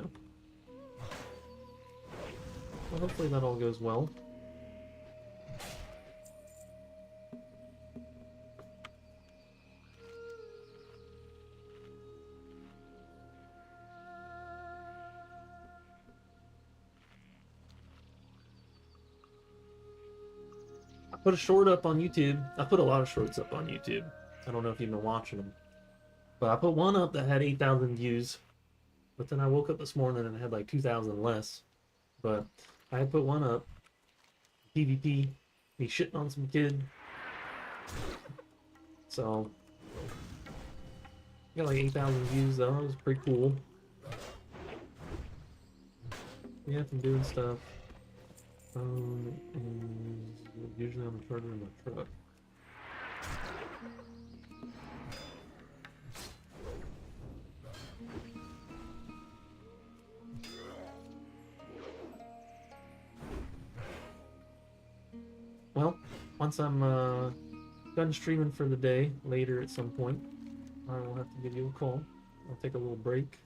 Well, hopefully that all goes well. I put a short up on YouTube. I put a lot of shorts up on YouTube. I don't know if you've been watching them. But I put one up that had 8,000 views. But then I woke up this morning and it had like 2,000 less. But I had put one up. PvP. Me shitting on some kid. So got like 8,000 views though. It was pretty cool. Yeah, from doing stuff. And usually I'm charging my truck. Well, once I'm done streaming for the day, later at some point, I will have to give you a call. I'll take a little break.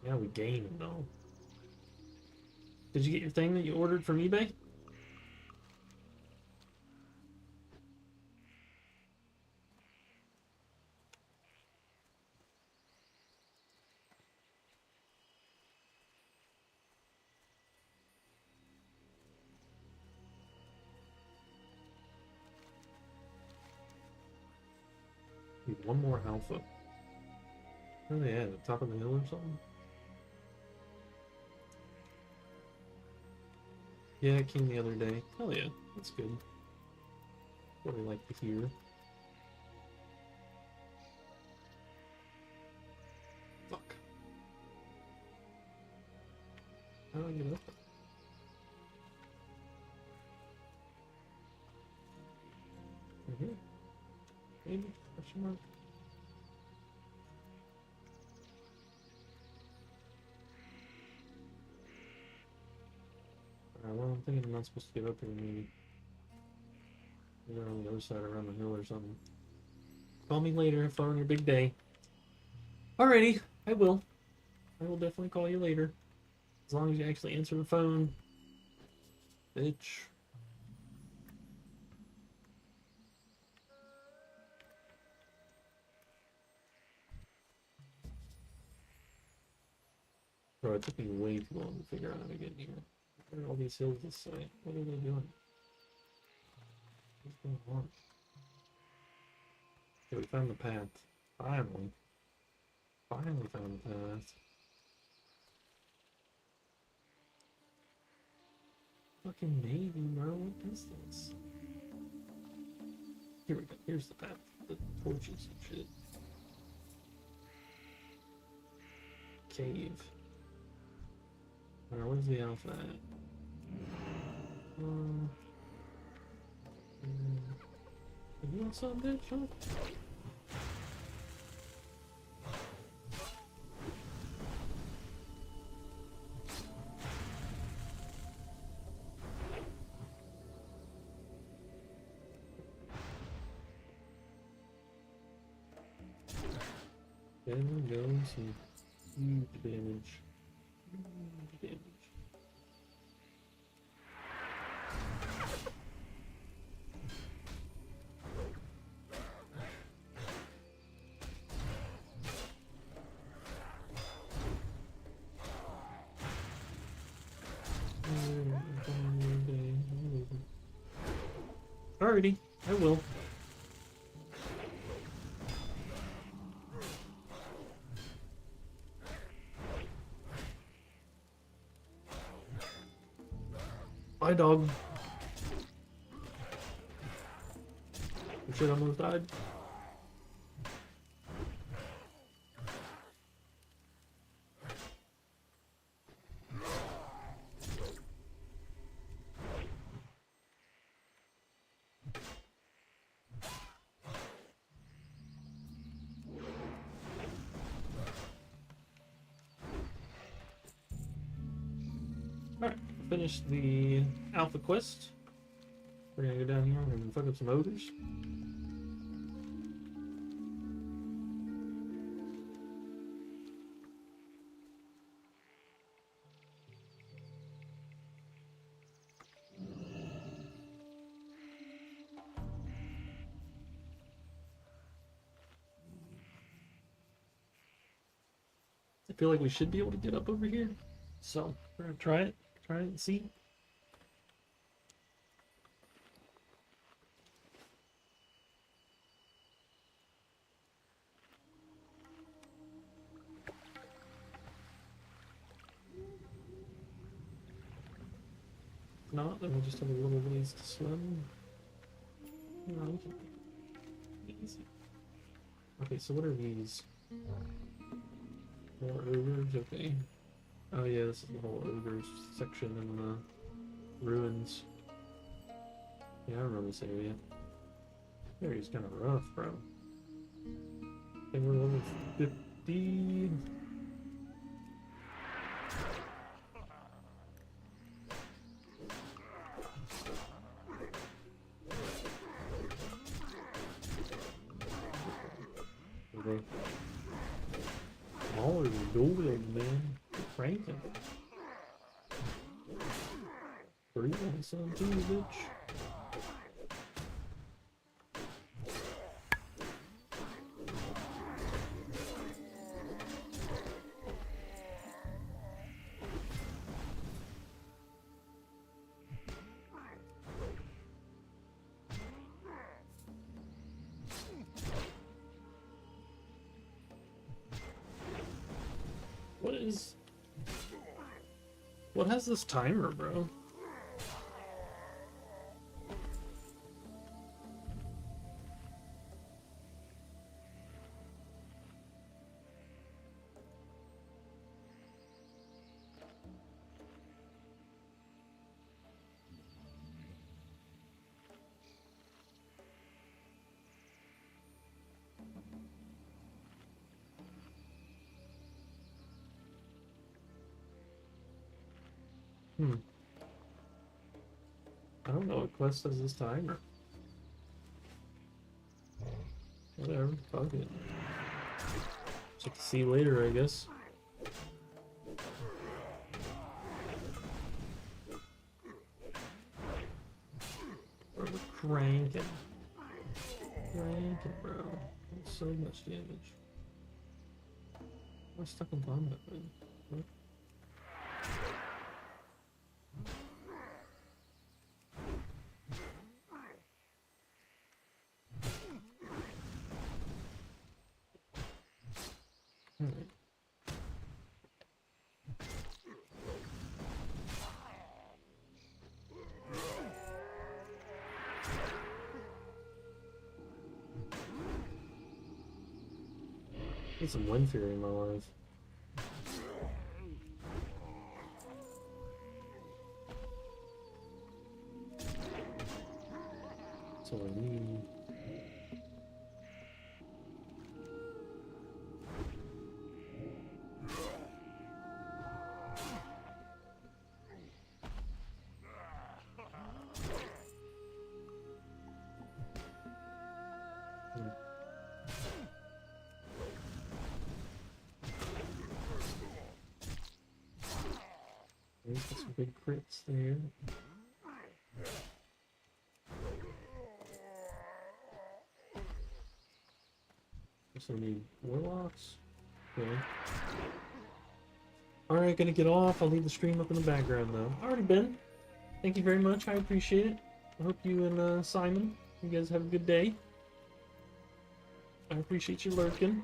Yeah, we gained though. Did you get your thing that you ordered from eBay? Need one more alpha. Where are they at? The top of the hill or something? Yeah, it came the other day. Hell yeah, that's good. What we like to hear. Fuck. How do I get up? Right here? Maybe? Question mark? Alright, well, I'm thinking I'm not supposed to get up here, maybe. Maybe on the other side around the hill or something. Call me later if I'm on your big day. Alrighty, I will. I will definitely call you later. As long as you actually answer the phone. Bitch. Bro, it took me way too long to figure out how to get here. Where are all these hills this side? What are they doing? What's going on? Okay, we found the path. Finally. Finally found the path. fucking navy, bro. What is this? Here we go. Here's the path. The torches and shit. Cave. Alright, where's the alpha at? You want some, bitch? Huh? There we go, some huge damage. Huge damage. Alrighty, I will. Bye, dog. You should almost died. Alright, finished the alpha quest. We're gonna go down here and fuck up some ogres. I feel like we should be able to get up over here. So, we're gonna try it and see. If not, then we'll just have a little ways to swim. No, we can easy. Okay, so what are these? More ogres, okay. Oh yeah, this is the whole ogres section in the ruins. Yeah, I remember this area. This area's kind of rough, bro. Okay, we're level 50. Okay. Oh, you're doing, man. Cranking. Free on some too, bitch. What has this timer, bro? I don't know what quest does this timer. Whatever, fuck it. Check to see later, I guess. Bro, we're cranking. Cranking, bro. That's so much damage. We're stuck in combat, man. What? Need some Wind Fury in my life. That's all I need. Got some big crits there. Also need warlocks. Okay. Alright, gonna get off. I'll leave the stream up in the background though. Already been. Thank you very much. I appreciate it. I hope you and Simon, you guys have a good day. I appreciate you lurking.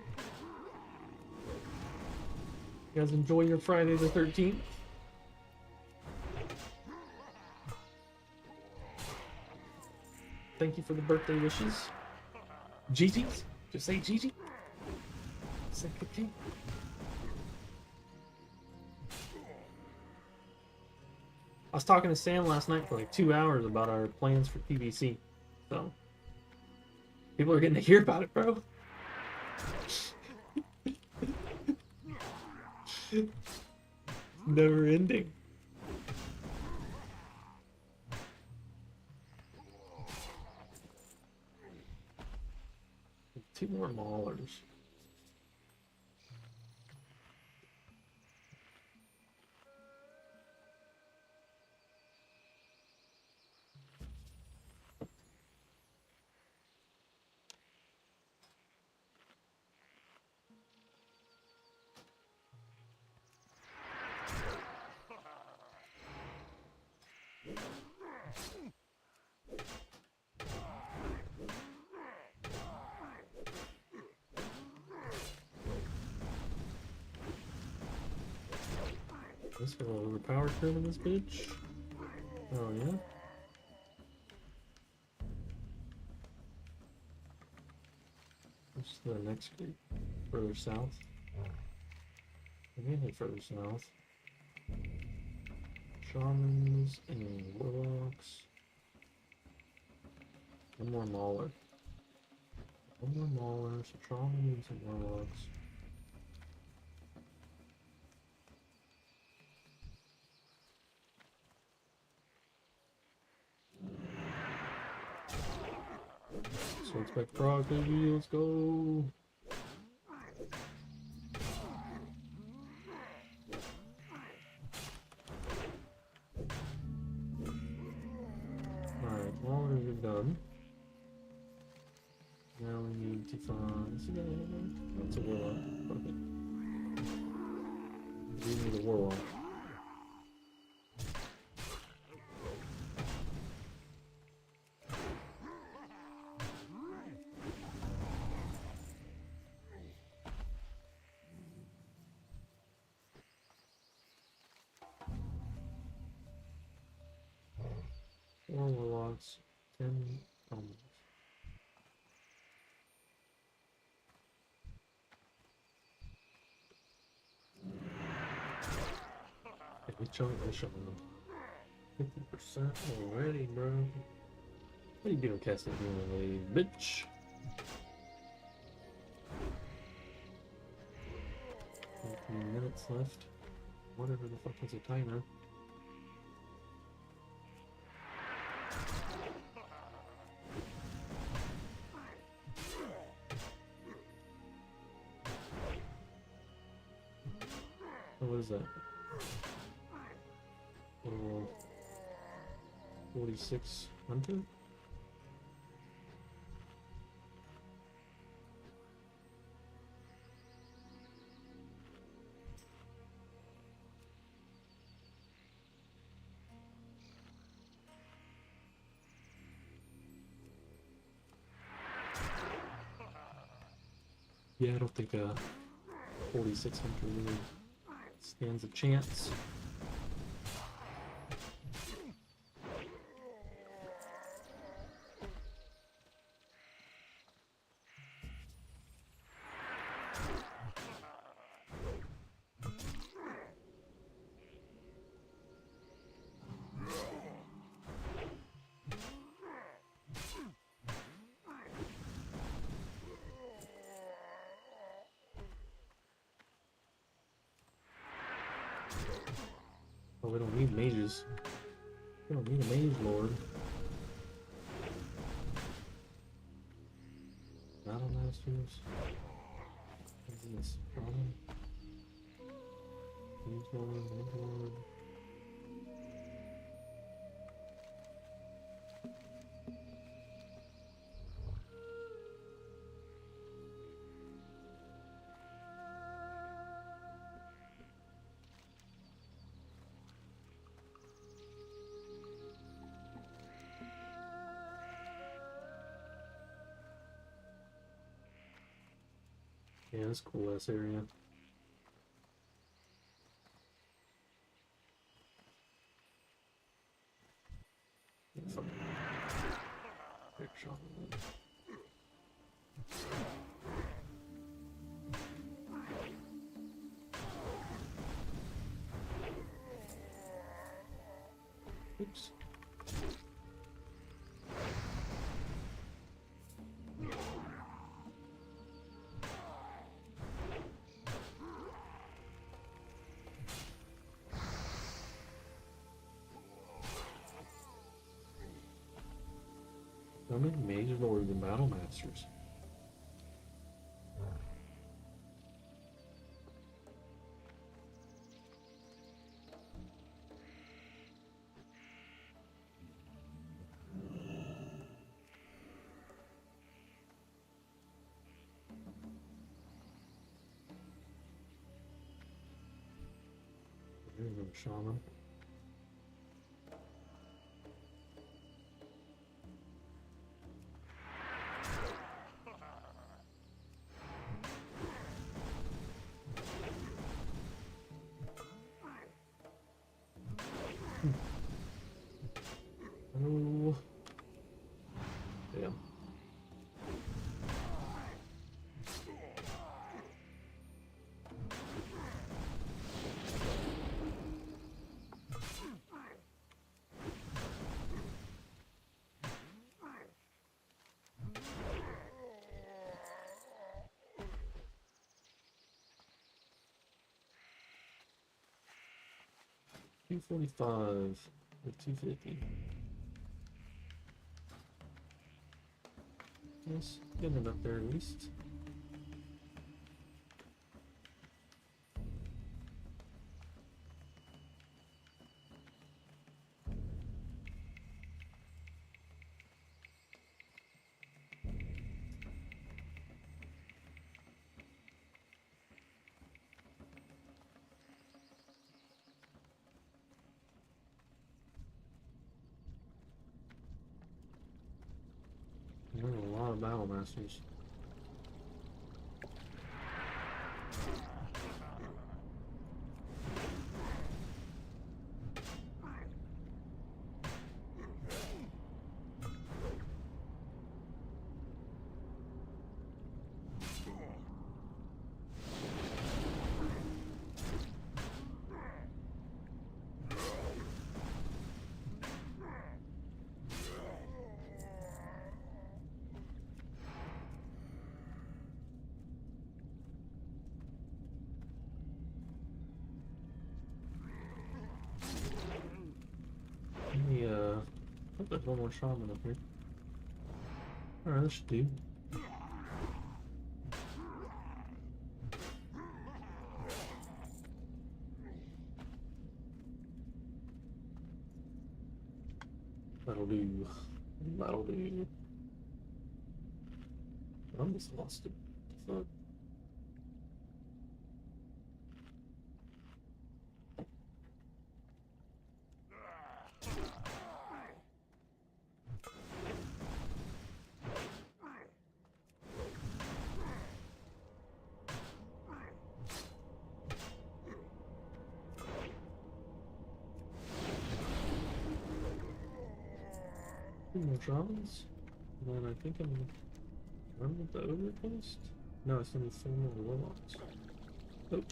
You guys enjoy your Friday the 13th. Thank you for the birthday wishes. Gigi's? Just say Gigi. Say cookie. I was talking to Sam last night for like 2 hours about our plans for PVC. So, people are getting to hear about it, bro. Never ending. Two more maulers. This got a overpowered curve in this bitch. Oh yeah. What's the next group? Further south. We may head further south. Shamans and warlocks. One more mauler. One more mauler, some shamans and warlocks. So expect frog, baby, let's go. Alright, all are done. Now we need to find. Is that anything? That's a warlock. Okay. We need a warlock. Four warlocks, 10 helmets. Hey, we chunked this on 50% already, bro. What are you doing, Castlevania, bitch? 15 minutes left. Whatever the fuck is a timer. What is that? 4,600? Yeah, I don't think 4,600 really stands a chance. Oh, we don't need mages. We don't need a mage lord. Battle masters. What is this? Problem? Mage lord, mage lord. Yeah, that's a cool ass area. Fuck. Big shot. Oops. How many mages lords and battle masters? There's a shaman. Oh, damn. $245 with $250. Yes, getting enough there at least. There are a lot of battle masters. I think there's one more shaman up here. Alright, that should do. That'll do. That'll do. I almost lost it. Fuck. Two more shamans. And then I think I'm done with the ogre quest. No, I still need 4 more warlocks. Nope.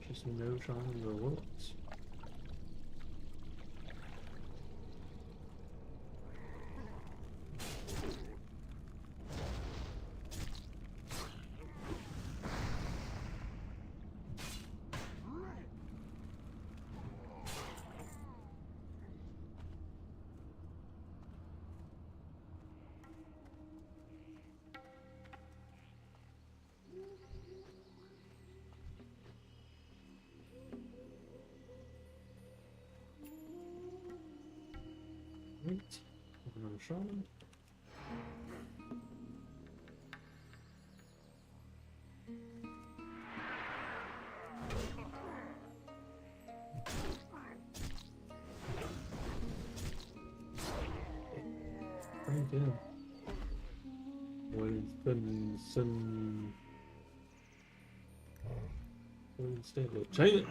Just no shamans or warlocks. shaman. Pretty good. We've been some stand a chance.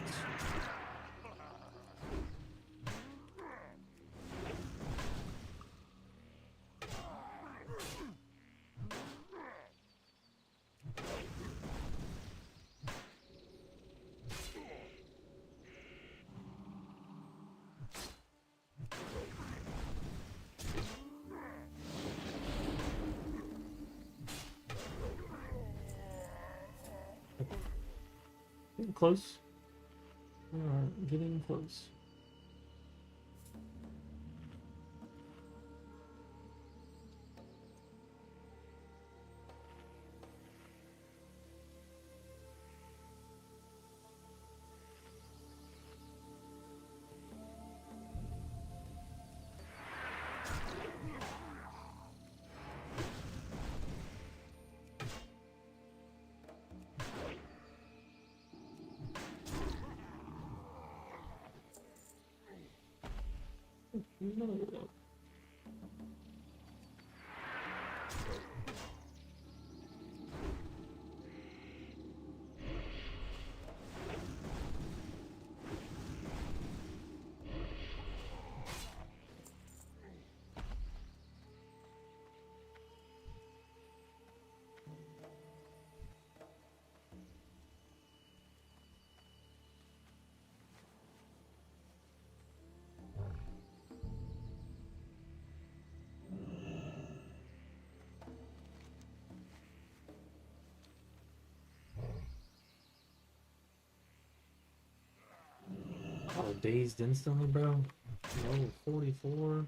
Getting close. Alright, getting close. No. Oh, dazed instantly, bro. Oh, 44.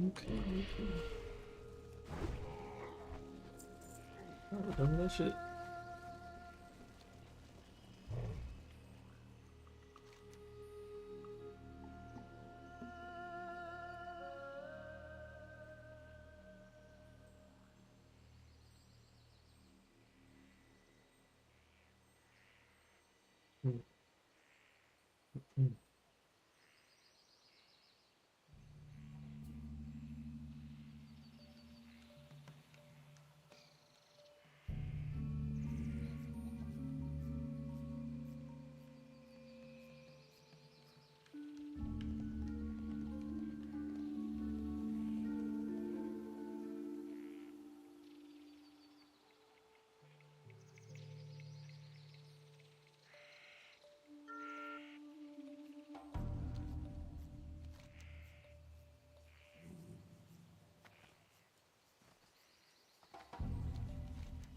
Okay. Oh, done that shit. Hmm. Hmm.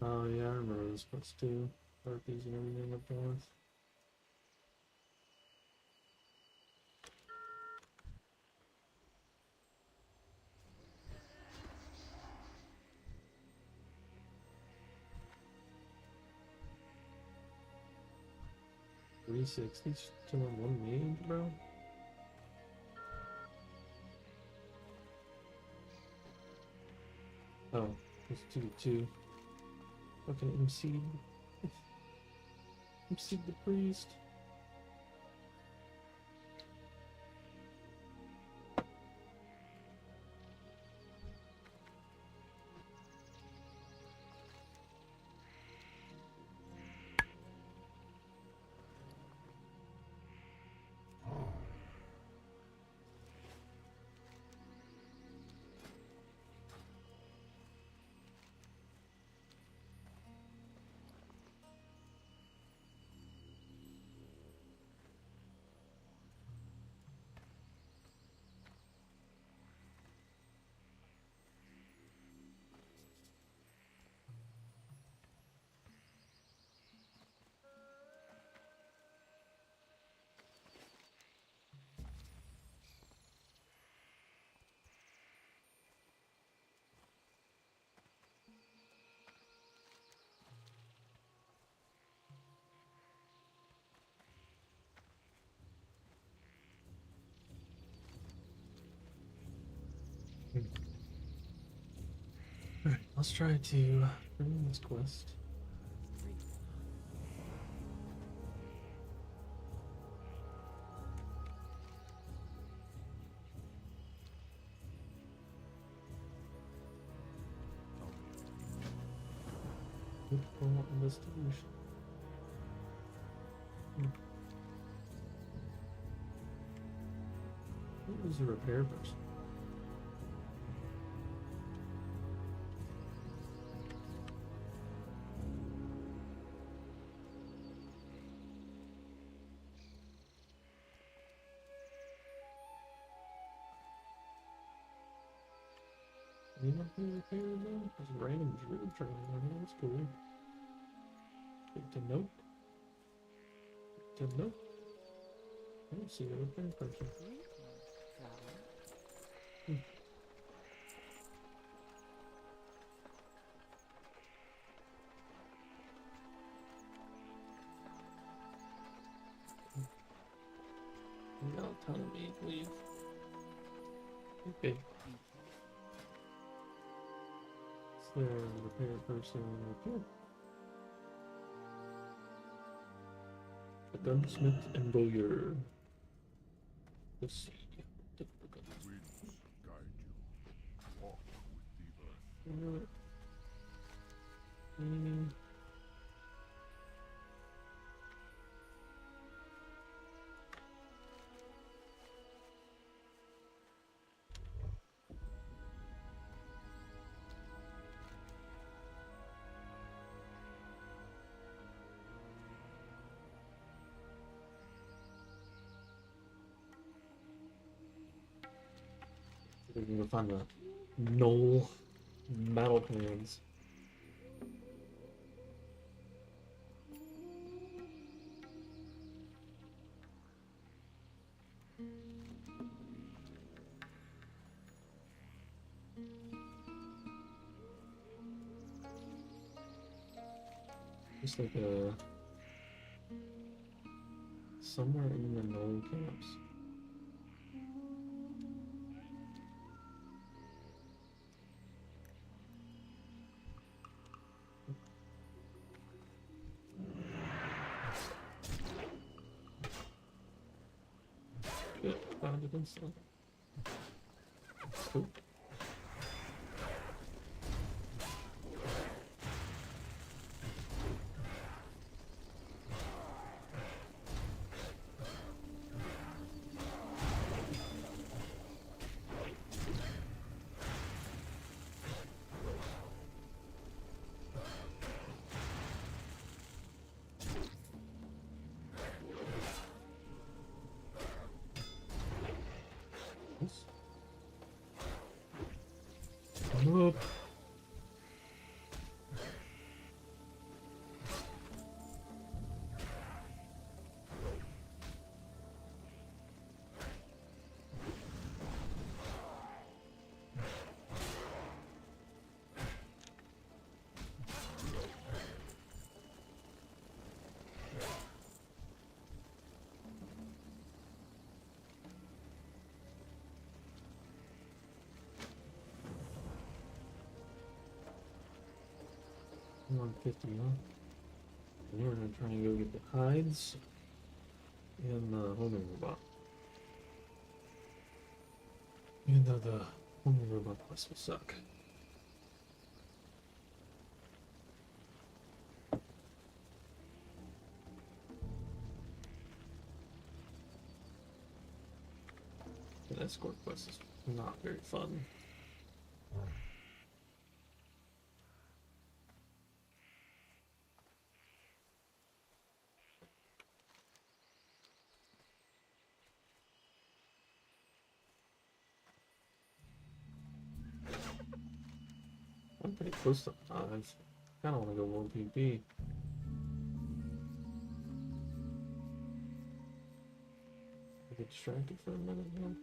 Oh yeah, I remember this much too. Harpies and everything up north. $360 still on one meeting, bro. Oh, it's 2-2. Fucking MC. MC the priest. Alright, let's try to bring this quest. Fruitful investigation. What was the repair person? Anyone who repaired them? There's a random druid training on here. That's cool. Good to know. Good to know. I don't see a repair person. No, telling me to leave. Okay. Is there a repair person repair? A gunsmith and bowyer. Let's see. Winds guide you. Walk with the earth. We can go find the Knoll battle plans. Just like somewhere in the Knoll camps. Good, found it instantly. Cool. Come up. 150, huh? And we're gonna try and go get the hides and the homing robot. Even though the homing robot quest will suck. The escort quest is not very fun. I'm pretty close to 5. Kinda wanna go World PvP. I get distracted for a minute here.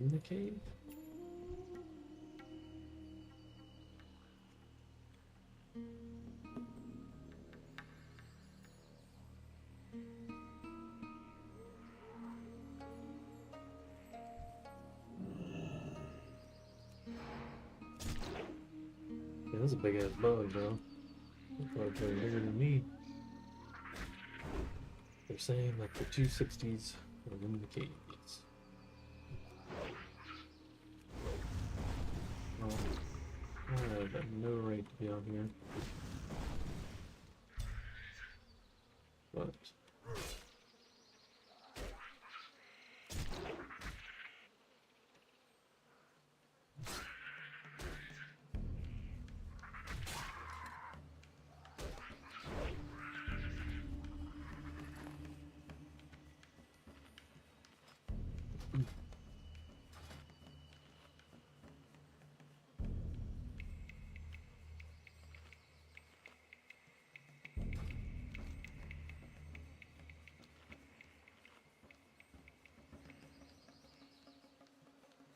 In the cave? Yeah, that's a big ass bug, bro. That's probably bigger than me. They're saying that the 260s are in the caves. Well, I have no right to be out here. But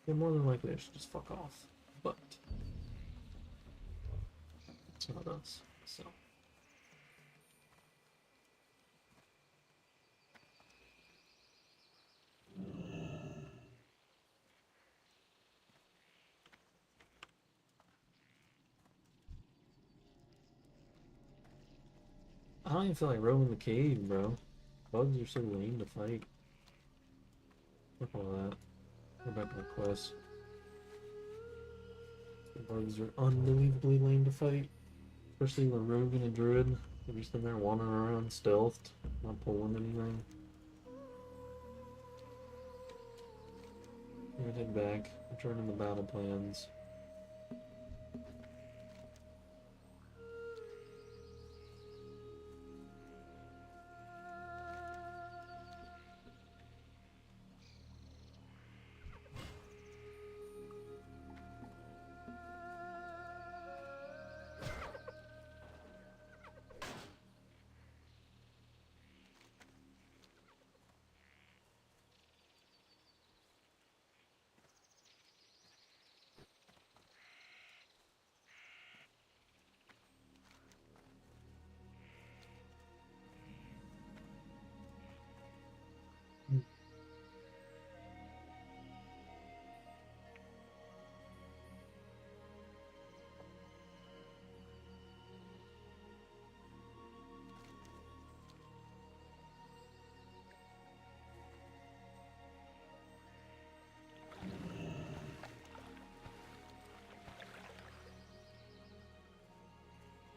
yeah, more than likely I should just fuck off. But it's not us, so. I don't even feel like roaming the cave, bro. Bugs are so lame to fight. Fuck all that. Go back to the quest. The bugs are unbelievably lame to fight. Especially the rogue and a druid. They're just in there wandering around stealthed, not pulling anything. I'm gonna head back, return to the battle plans.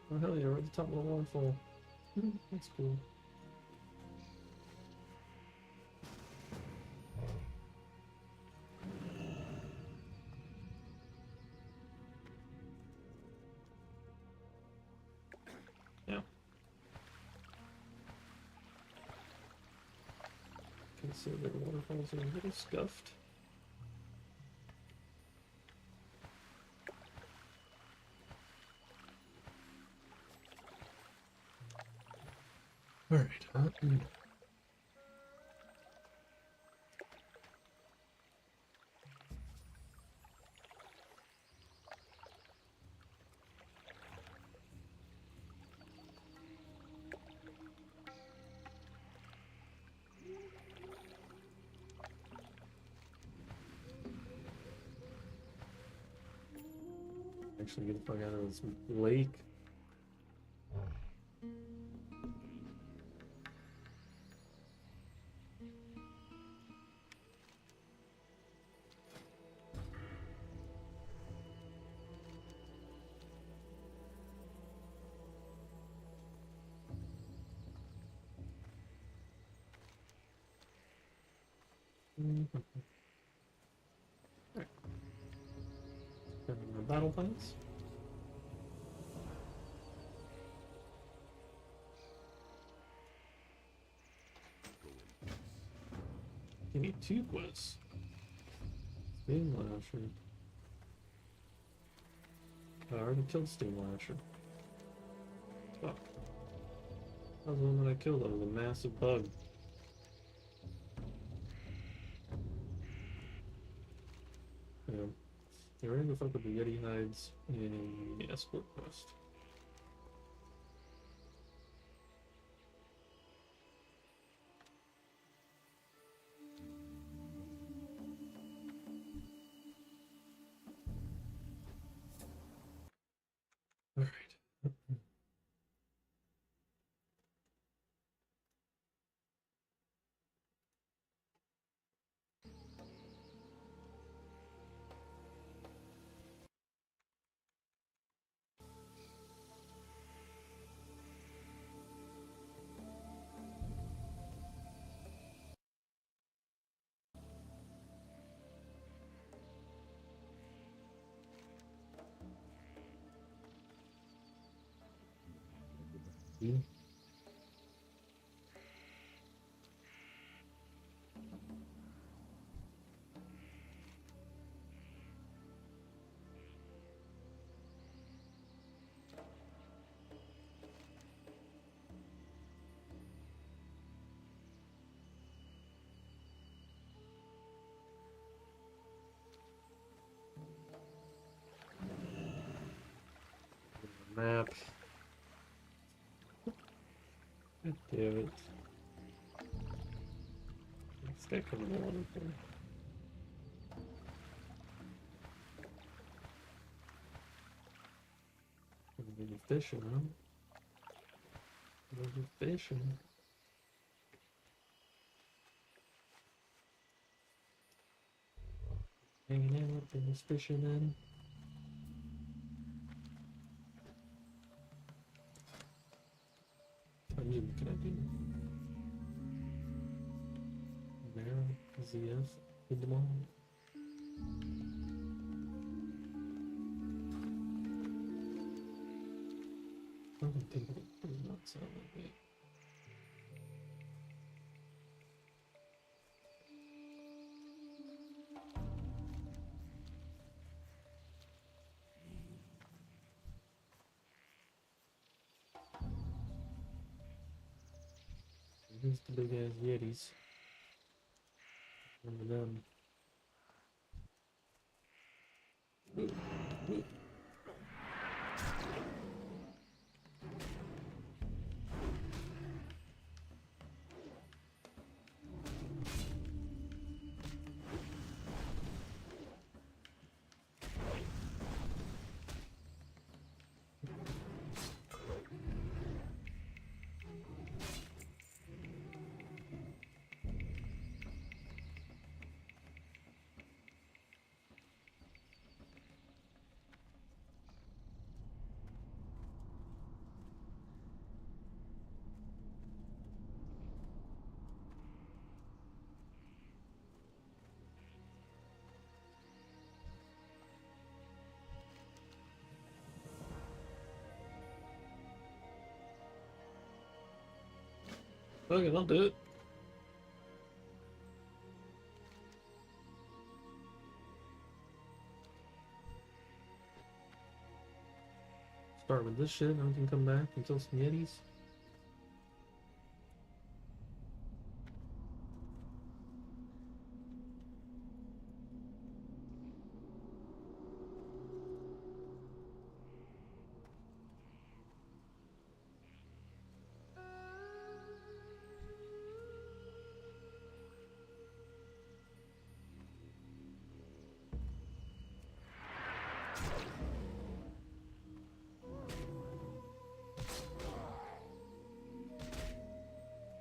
Oh hell yeah, we're at the top of the waterfall. That's cool. Yeah. see the waterfalls are a little scuffed. All right. Actually, get the fuck out of this lake. Alright. Battle plans. Give me 2 quests. Steam Lasher. I already killed Steam Lasher. Fuck. That was the one that I killed. That was a massive bug. Yeah. You're ready to fuck with the Yeti hides in the escort quest. Alright. Map. God damn it. This guy coming along for me. Maybe fishing, huh? Maybe fishing. Hanging out and just fishing in. What music can I do? Mara, ZF, hit them all. Something people does not sound like it. Here's the big ass Yetis. Remember them. Ooh, ooh. Fuck it, I'll do it. Start with this shit, and we can come back and kill some Yetis.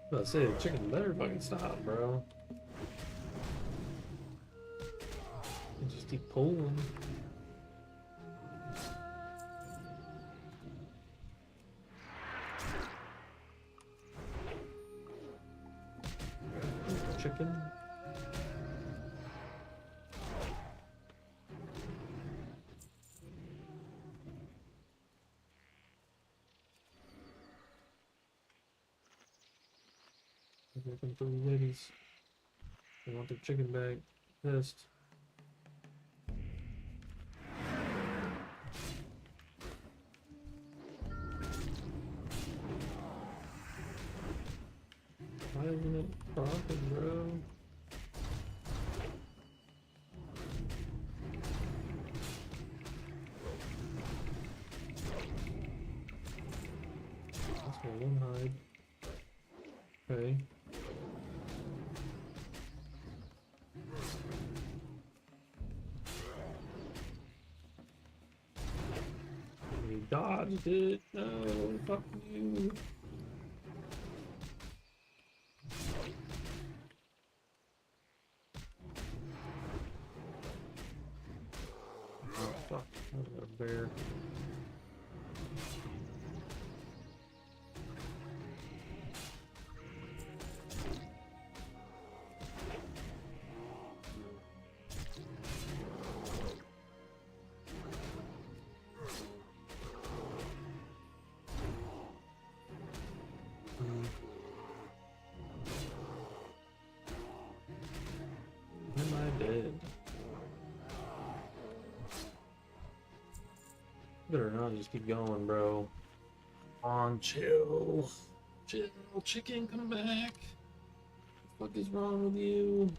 I was about to say, the chicken better fucking stop, bro. And just keep pulling. Chicken. Looking for the ladies. They want their chicken back. Pissed. Why isn't it propping, bro? That's my one hide. Okay. He dodged it. No, fuck you. Oh, fuck. I was a bear. Am I dead? Better not just keep going, bro. Come on, chill. Chill, chicken, come back. What the fuck is wrong with you?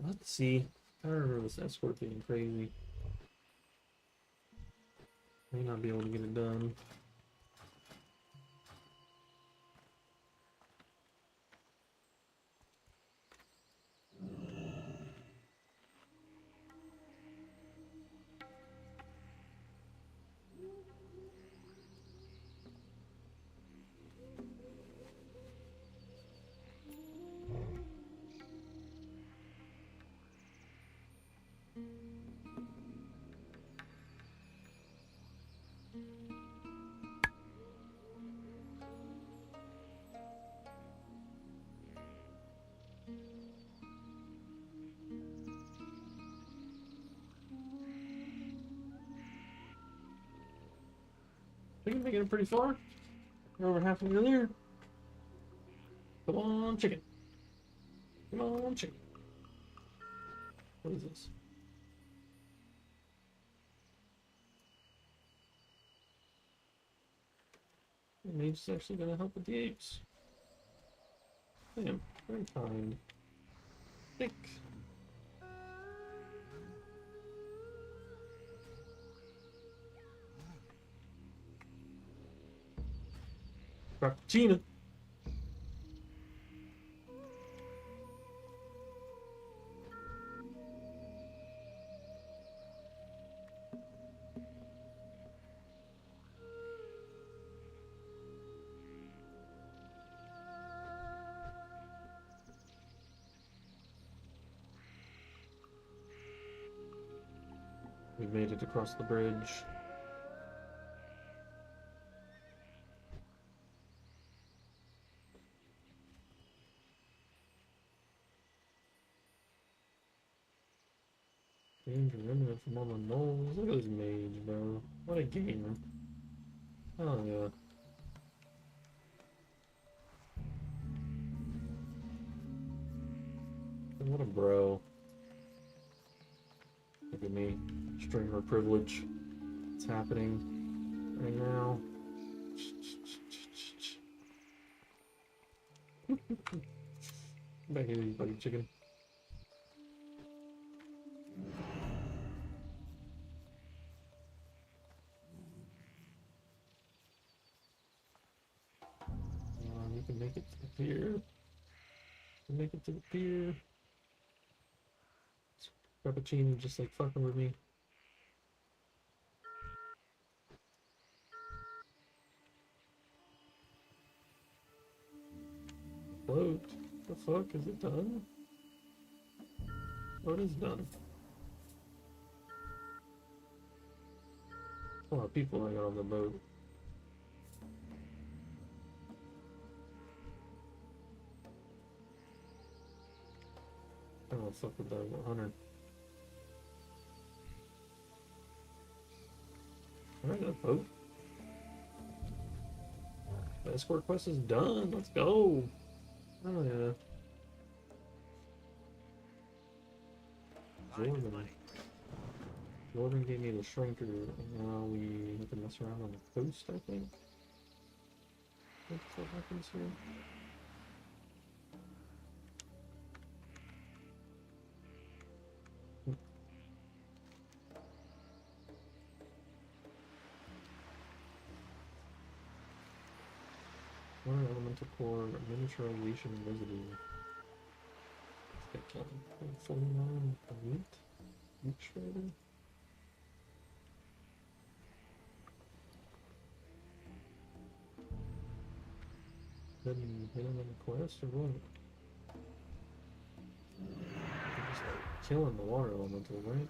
Let's see. I remember this escort being crazy. May not be able to get it done. We can make it pretty far. We're over halfway there. Come on, chicken. Come on, chicken. What is this? The mage is actually going to help with the apes. Damn, very kind. Thick. Frappuccino. We made it across the bridge. I'm on the nose. Look at this mage, bro. What a gamer. Oh yeah. What a bro. Look at me. Streamer privilege. It's happening right now. Back here, you buddy chicken. You can make it to the pier. You can make it to the pier. Frappuccino just like fucking with me. Float. The fuck? Is it done? Oh, it is done. A lot of people I got on the boat. Oh, fuck with that 100. Alright, that boat. The escort quest is done. Let's go. Oh, yeah. Jordan gave me the shrinker, and now we have to mess around on the coast, I think. That's what happens here. One elemental core, miniaturization residue. Let's get 49 wheat. Wheat shredder. Then hit him on the quest or what? They're just like killing the water elemental, right?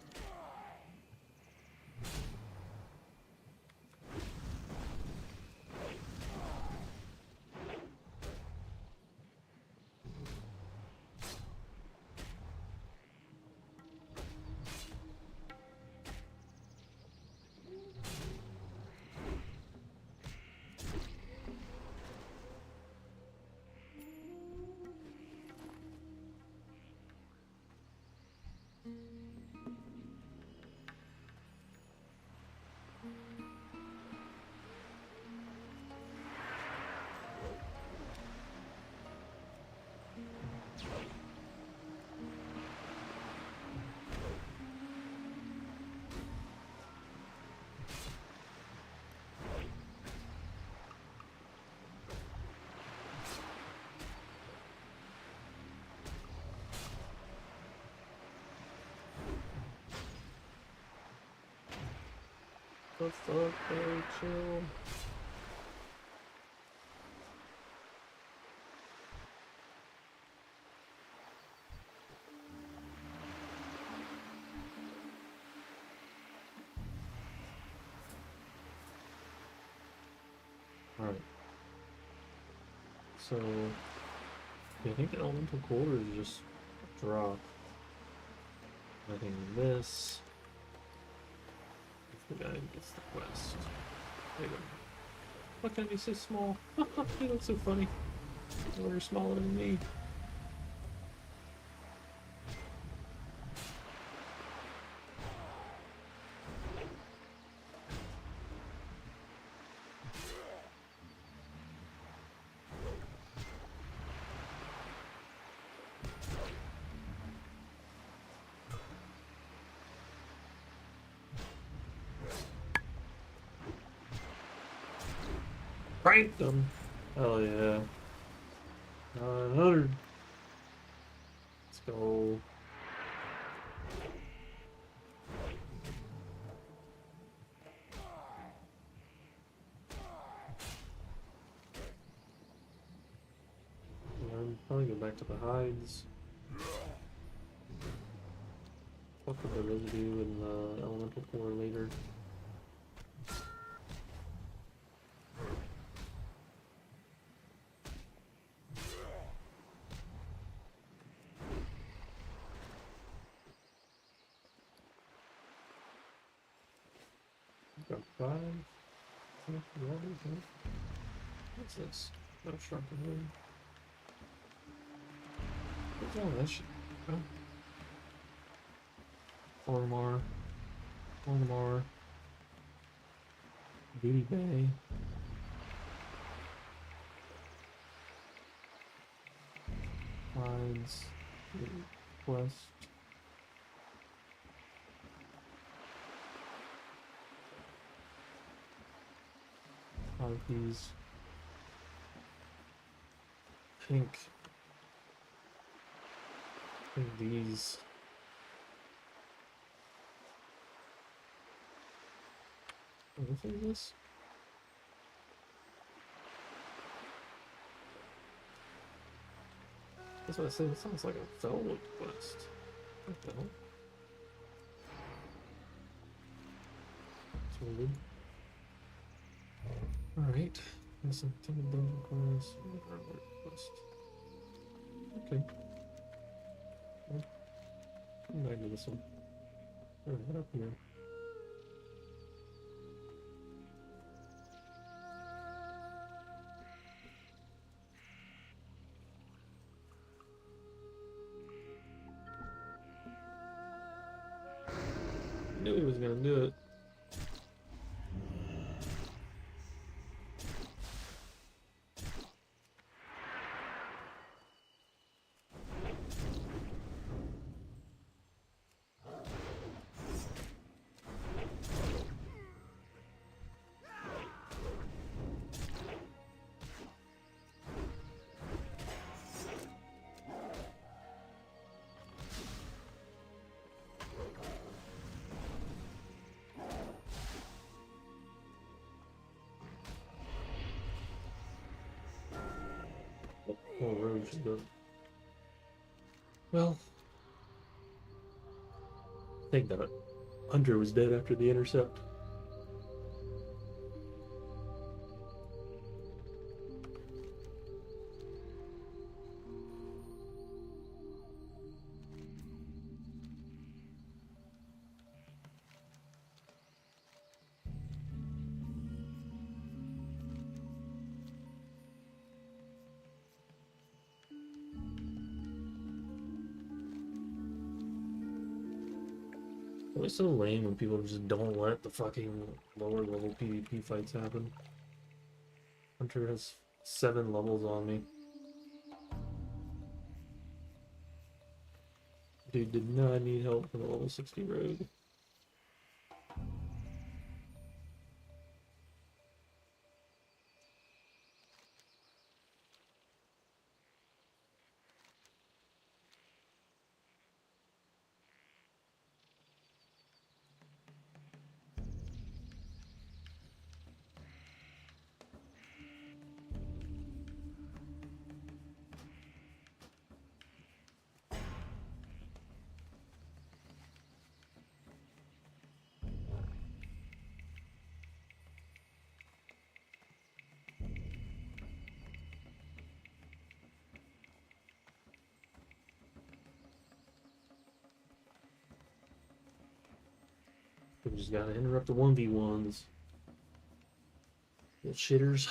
The fuck, very chill. Alright. So, yeah, I think the elemental core is just a drop. I think this. The guy who gets the quest. There you go. Why can't he so small? He looks so funny. Oh, you're smaller than me. Pranked them. Hell yeah. 900. Let's go. I'm probably go back to the hides. Fuck with the residue and the elemental core later. got 5. What's this? No shrunken room. What's all that shit? Oh. 4 more. 4 more. Beauty Bay. Lines. Quest. These. Pink. I think these. What is this? That's what I said. It sounds like a Velvet quest. What the hell? It's weird. Alright. There's some timid dungeon quest. Quest. Okay. Well, I'm back to this one. Alright, head up here. Knew he was gonna do it. Oh, Rouge is good. Well, I think that Hunter was dead after the intercept. It's so lame when people just don't let the fucking lower level PvP fights happen. Hunter has 7 levels on me. Dude did not need help from the level 60 rogue. We just gotta interrupt the 1v1s. Little shitters.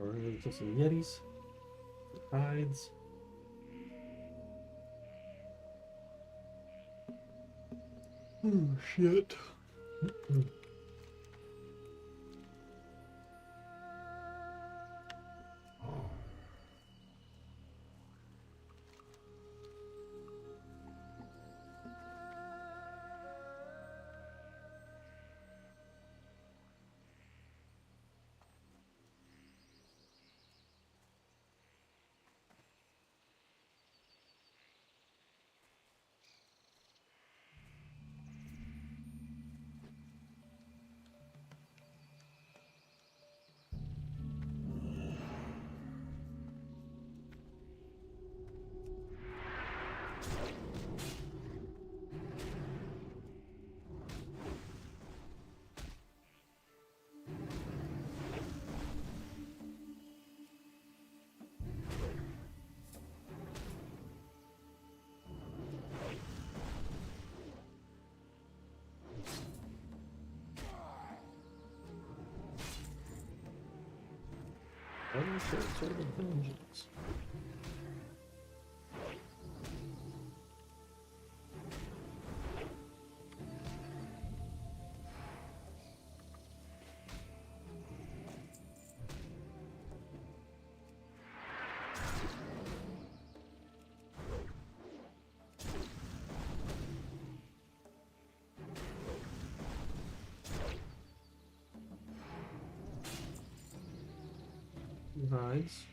Alright, kill some Yetis. Hides. Oh shit. Unsure sort of vengeance. Rides.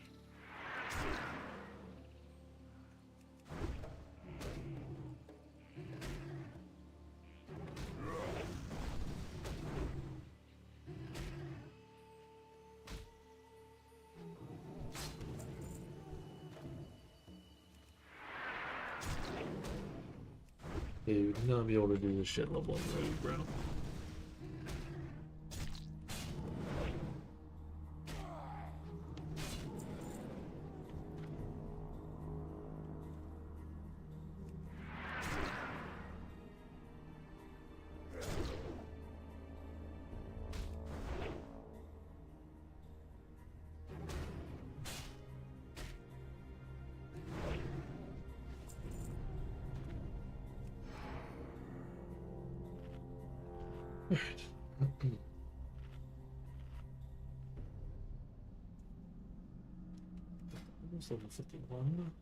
Dude, you're gonna be able to do this shit level 1 road, bro. Almost level 51.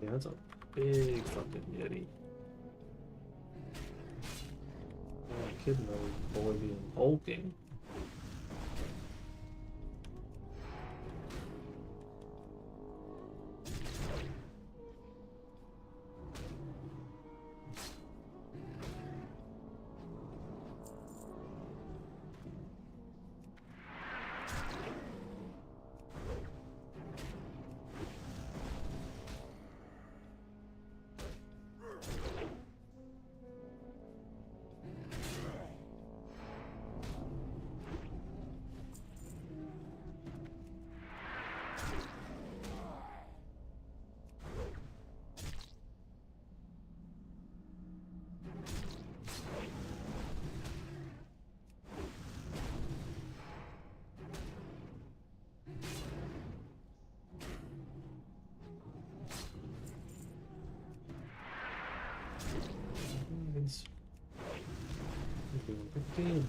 Yeah, that's a big fucking yeti. Oh, kid knows boy being hulking. Nice. You're doing 15.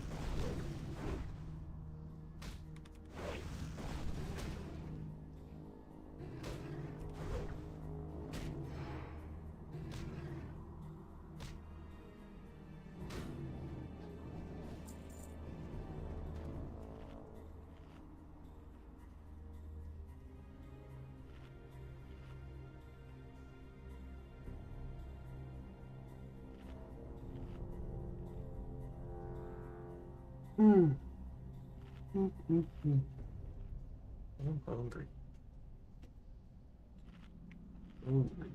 I'm hungry. Hungry.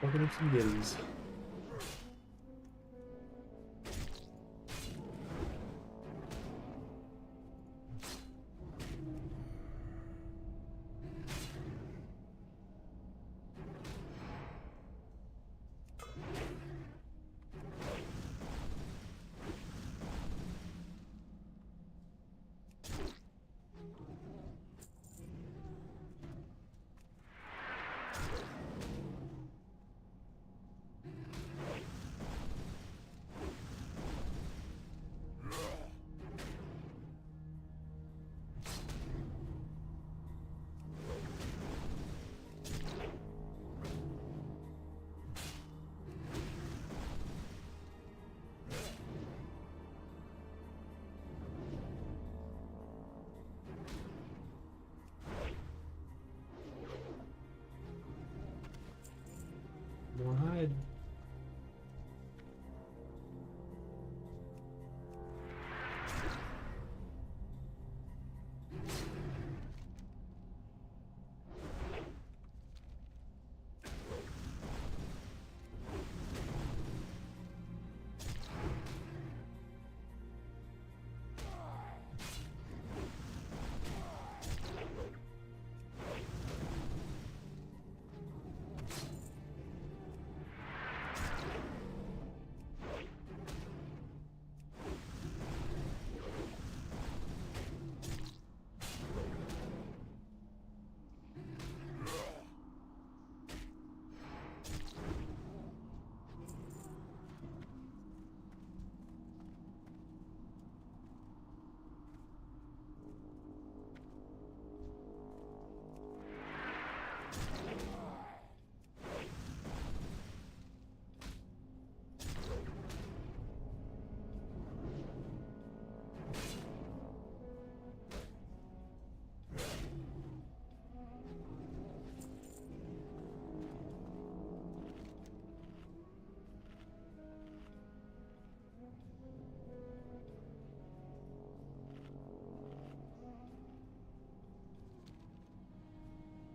Fucking up some giddies. More hide.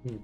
Hmm.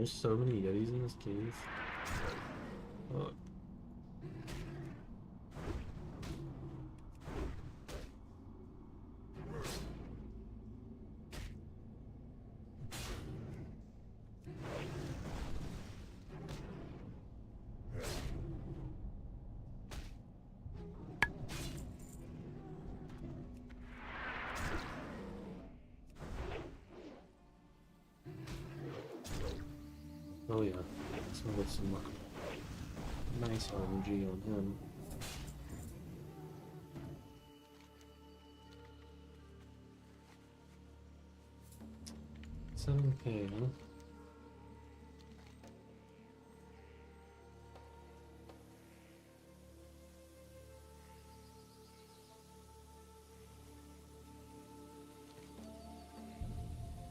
There's so many Yetis in this cave. Fuck. Oh yeah, let's get some nice RNG on him. 7K, huh?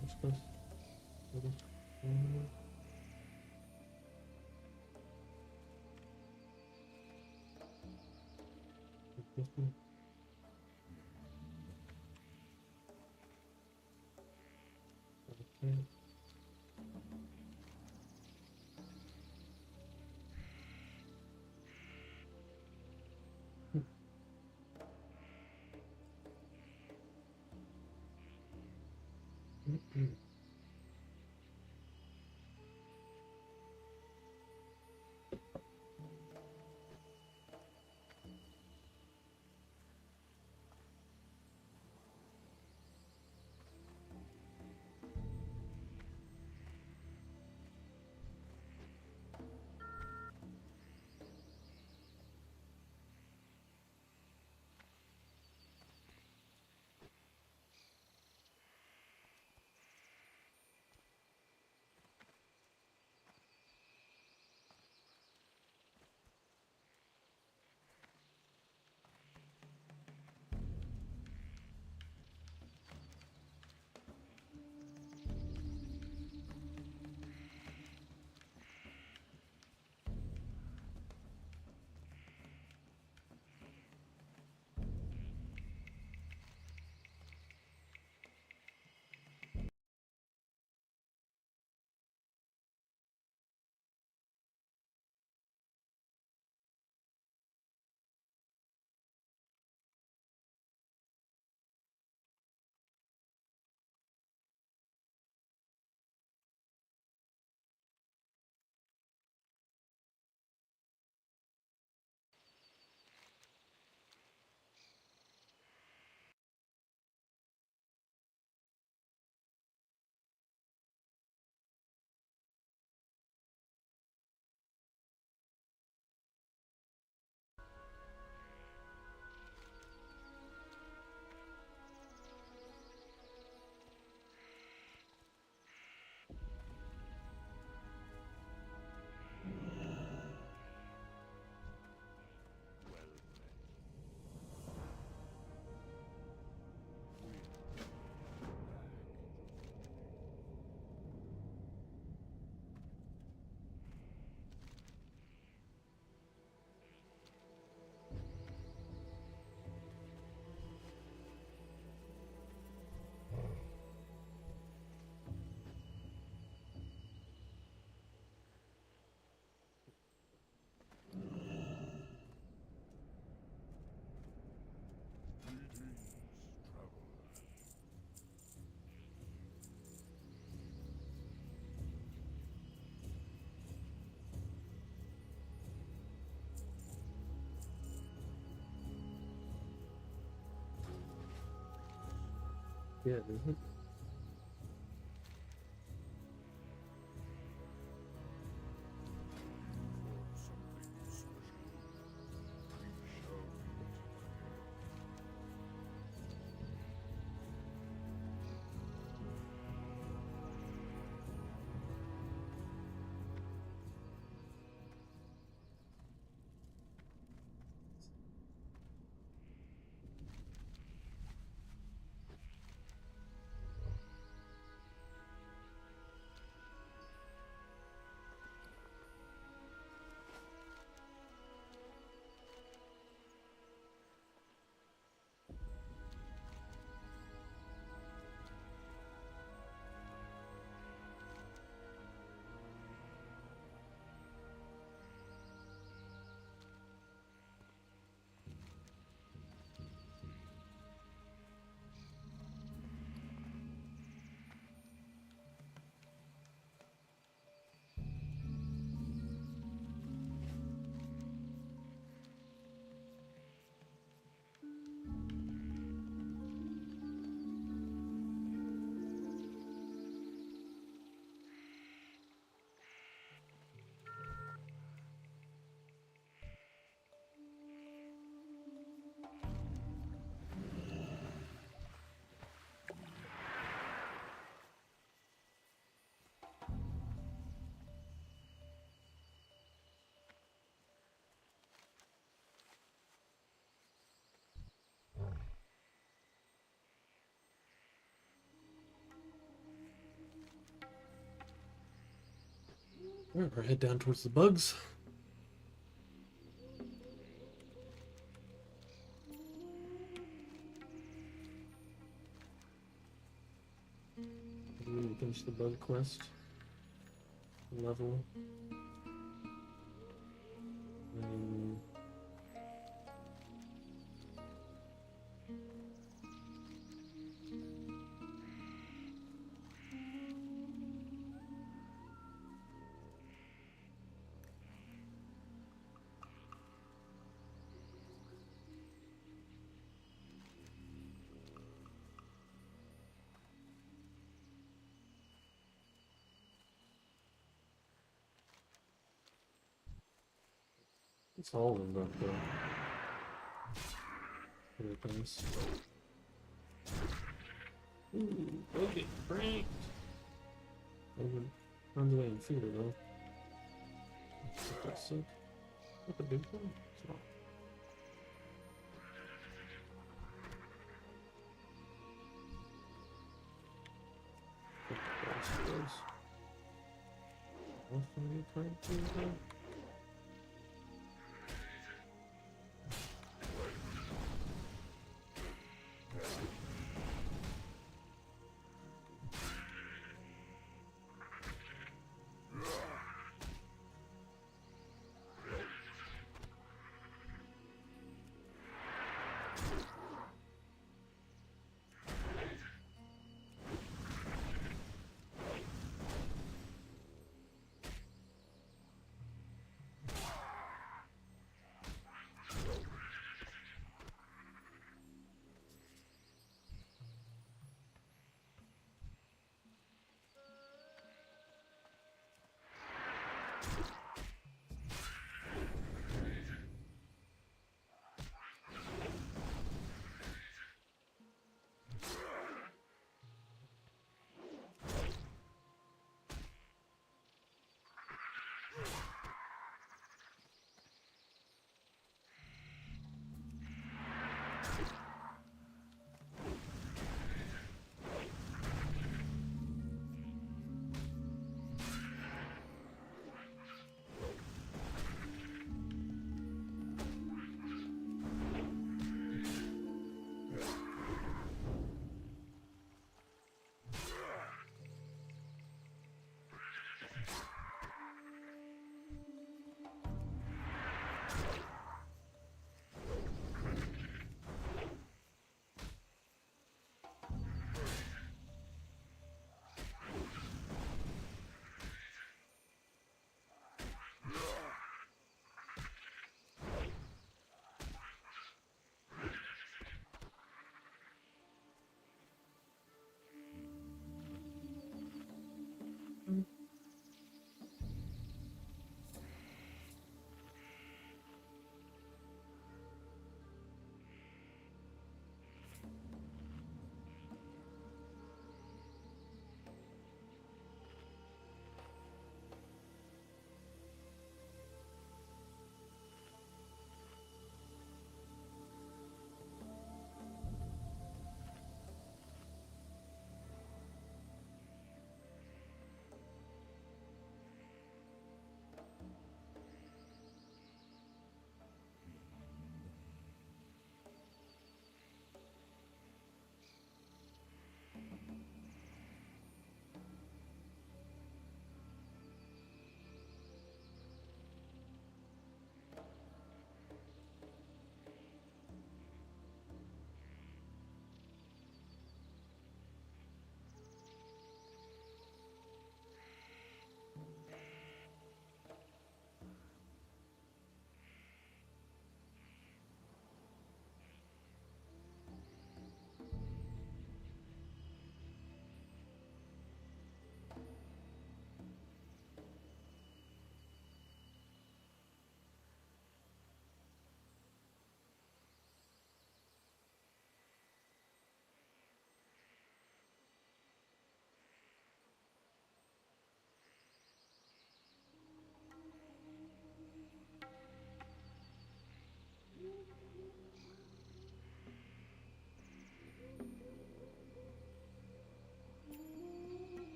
What's this? Okay. Yeah, isn't it? Alright, we'll head down towards the bugs. Finish the bug quest level. It's all of them, but other things. Ooh, go get pranked! Runs away in fear, though. That's sick. What the big one? It's not. What the boss does. What's gonna be pranked too, though?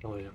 Oh yeah.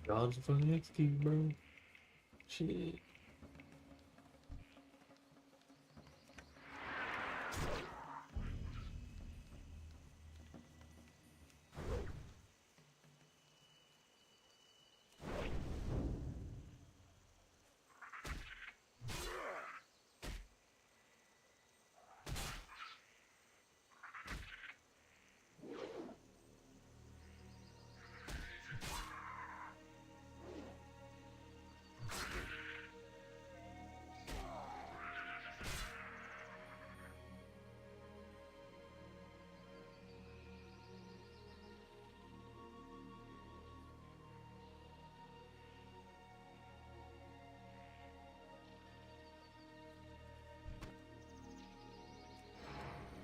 God's fucking XP, bro. Shit.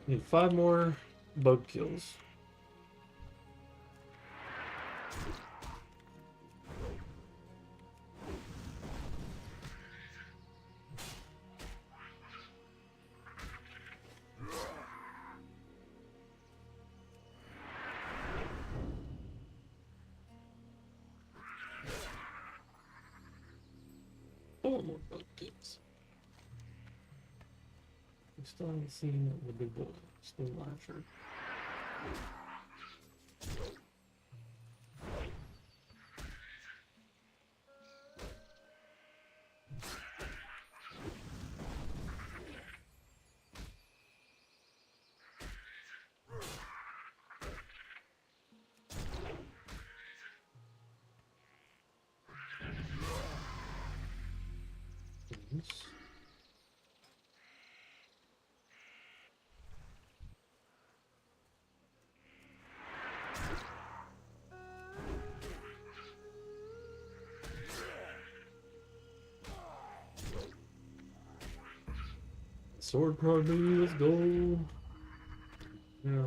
Need 5 more bug kills. 4 more buckets. We still haven't seen the big boy, still Lasher. Nice. Sword party, let's go. Yeah.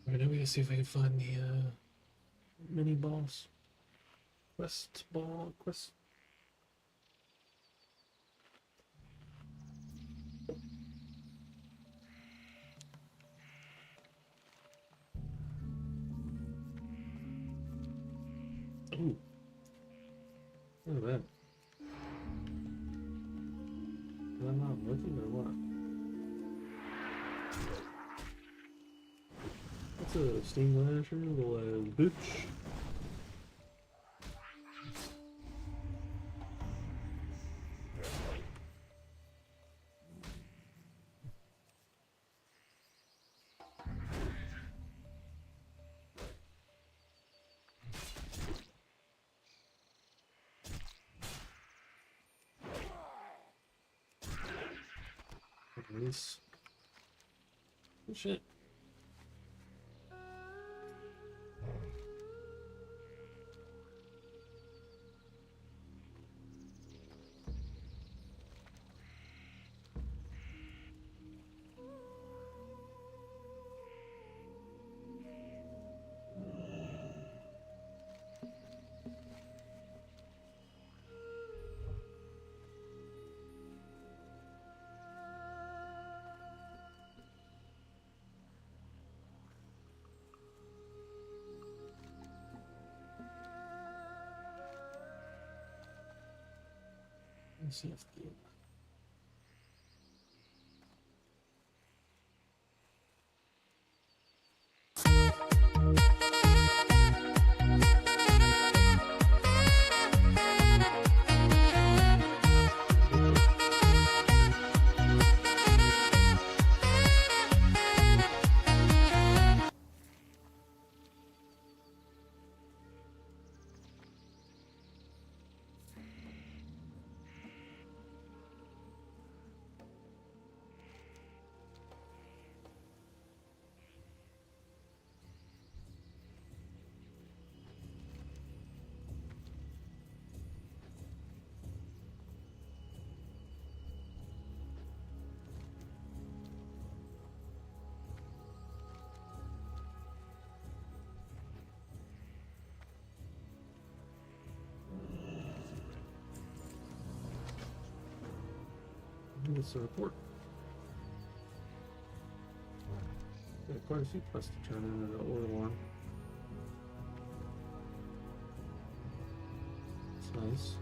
Alright, now we gotta see if I can find the mini boss. Quest. Ooh. Look at that. Am I not looking or what? That's a steam lasher, little ass bitch. Nice. Oh shit. Let's see if the What's the report? Got quite a few quests to turn in the Orlorn. It's nice.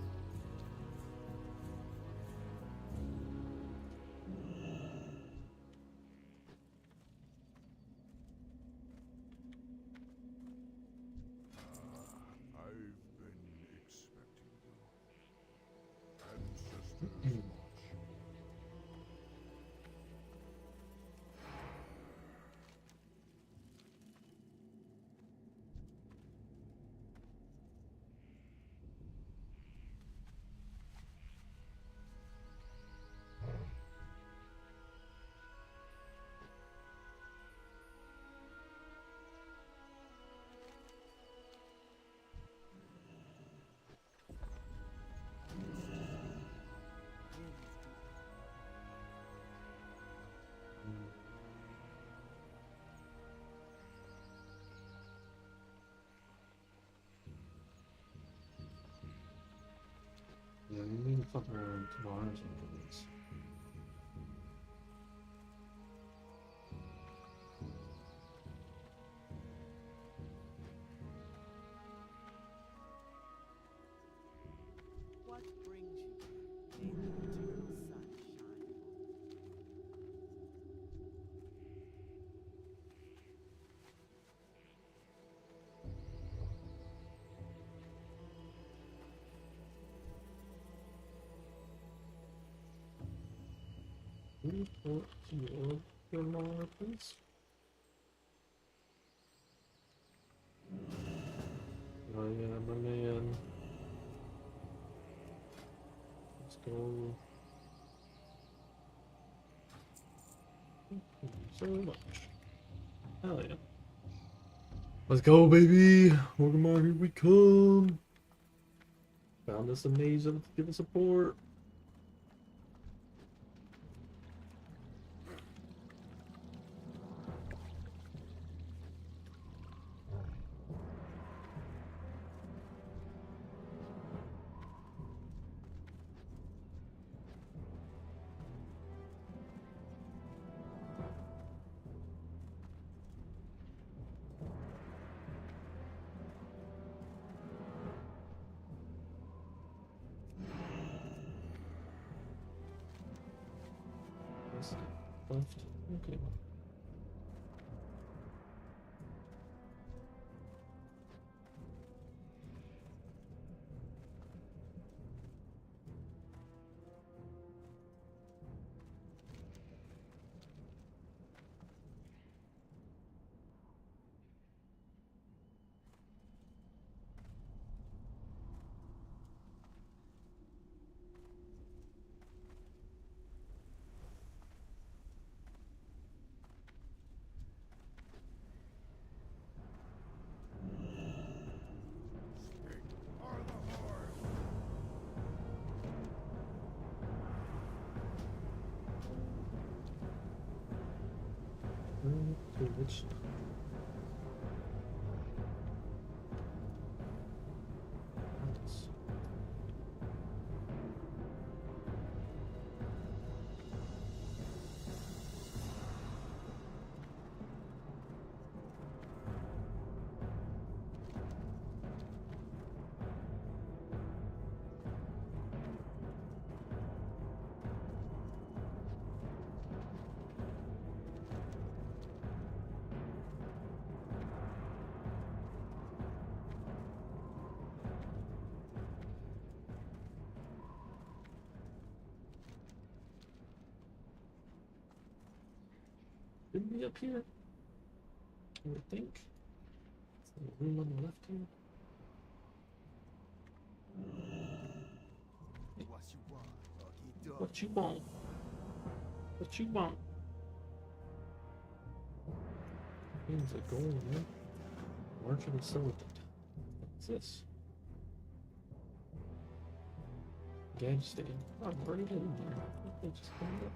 I've been expecting you. Ancestors watch. Yeah, you need to fuck around tomorrow or something. What brings you here? May the eternal sun shine upon you. Report to your mother, please. Oh yeah, my man. Let's go. Thank you so much. Hell yeah. Let's go, baby! Morgamar, here we come! Found us a mage that give us support. Left. Okay. Are the Horde. To which Nice. Should be up here, I would think. Is there a room on the left here? What you want? Okay, dog. What you want? What you want? Things are going, man. Marching Silicate. What's this? Gauge stand. Oh, I've already been in here. They just come up.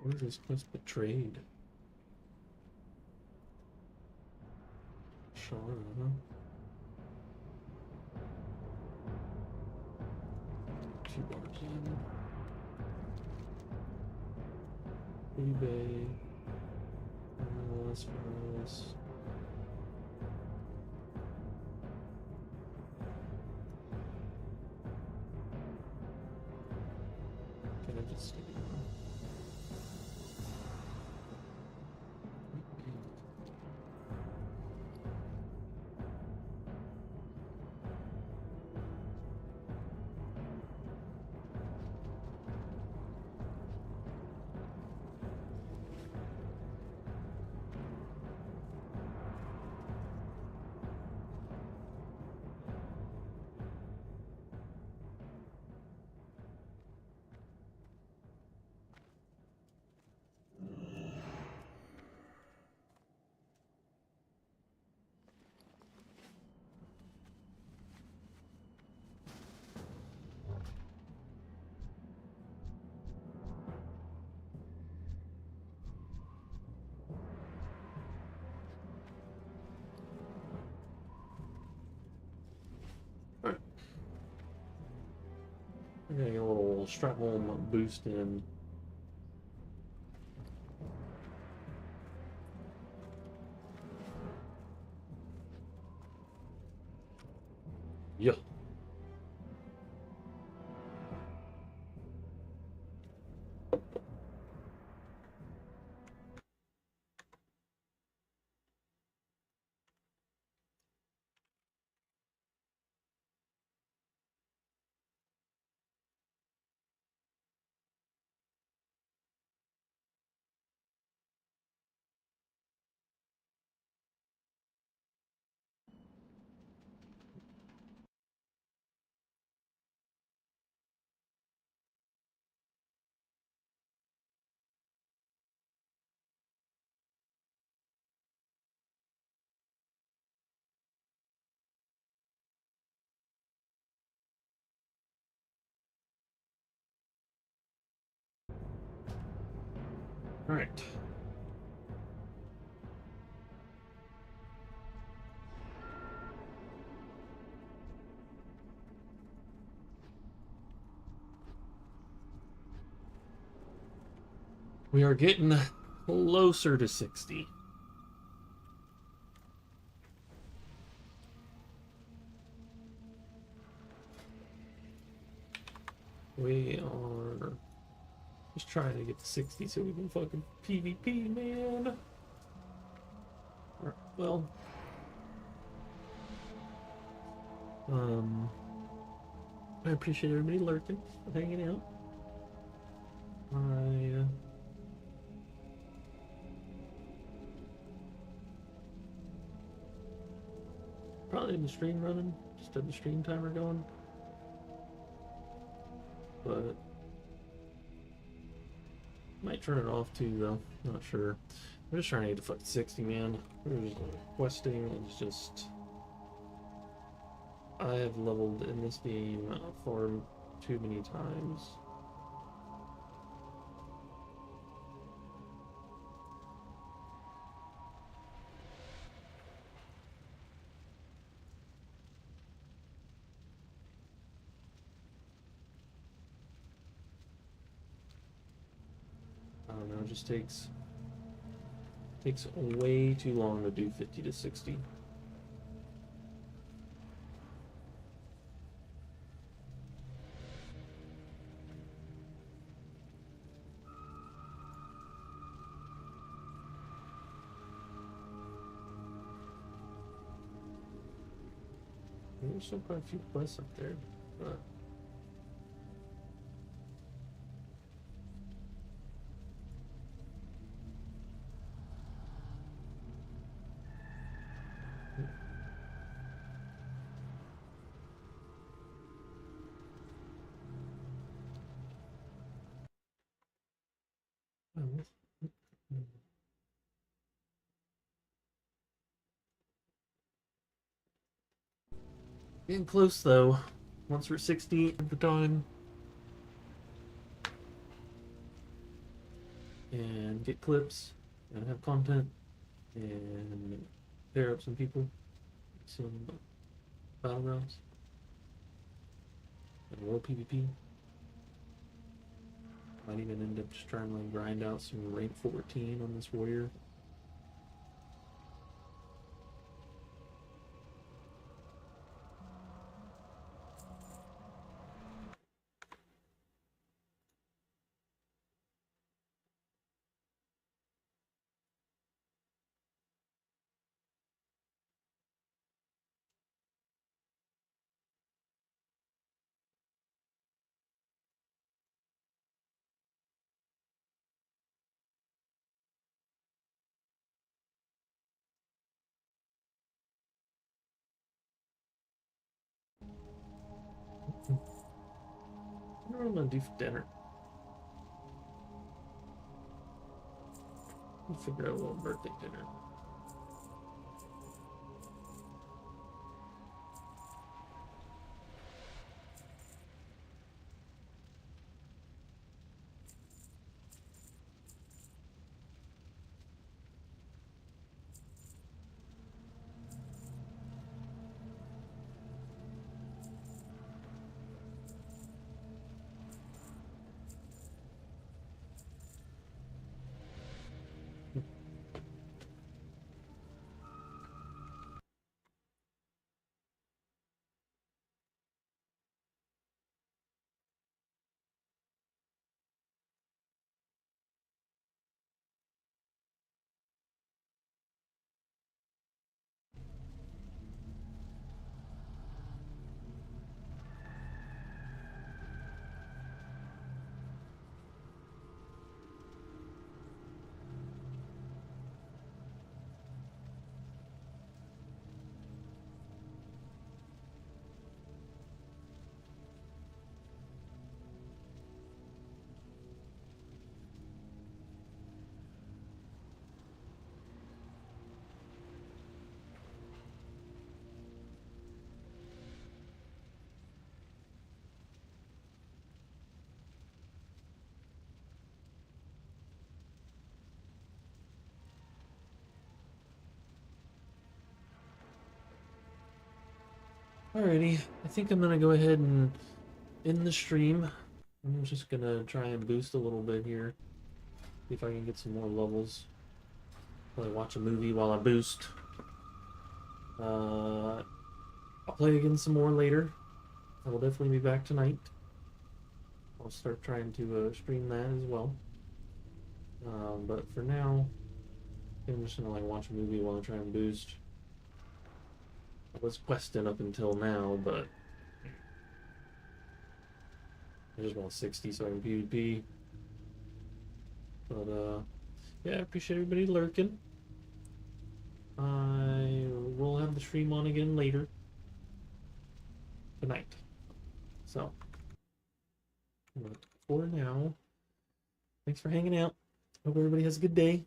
What is this quest? Betrayed. Sure, huh? Two bars in. eBay. First. Can I just stick it on? Alright. We're getting a little strap home boost in. Yeah. Alright. We are getting closer to 60. We are just trying to get to 60 so we can fucking PvP, man. Alright, well, I appreciate everybody lurking, hanging out. Probably in the stream running, just had the stream timer going. But might turn it off too, though. Not sure. I'm just trying to get to fucking 60, man. We're just questing. It's just I have leveled in this game far too many times. I don't know. It just takes way too long to do 50 to 60. There's still quite a few quests up there, but getting close though. Once we're 60 at the time. and get clips and have content and pair up some people, some battlegrounds, and World PvP. Might even end up just trying to like grind out some rank 14 on this warrior. I wonder what I'm gonna do for dinner. I'll figure out a little birthday dinner. Alrighty, I think I'm gonna go ahead and end the stream. I'm just gonna try and boost a little bit here. See if I can get some more levels. Probably watch a movie while I boost. I'll play again some more later. I will definitely be back tonight. I'll start trying to stream that as well. But for now, I'm just gonna like watch a movie while I try and boost. I was questing up until now, but I just want 60 so I can PvP. But yeah, I appreciate everybody lurking. I will have the stream on again later tonight. So, but for now, thanks for hanging out. Hope everybody has a good day.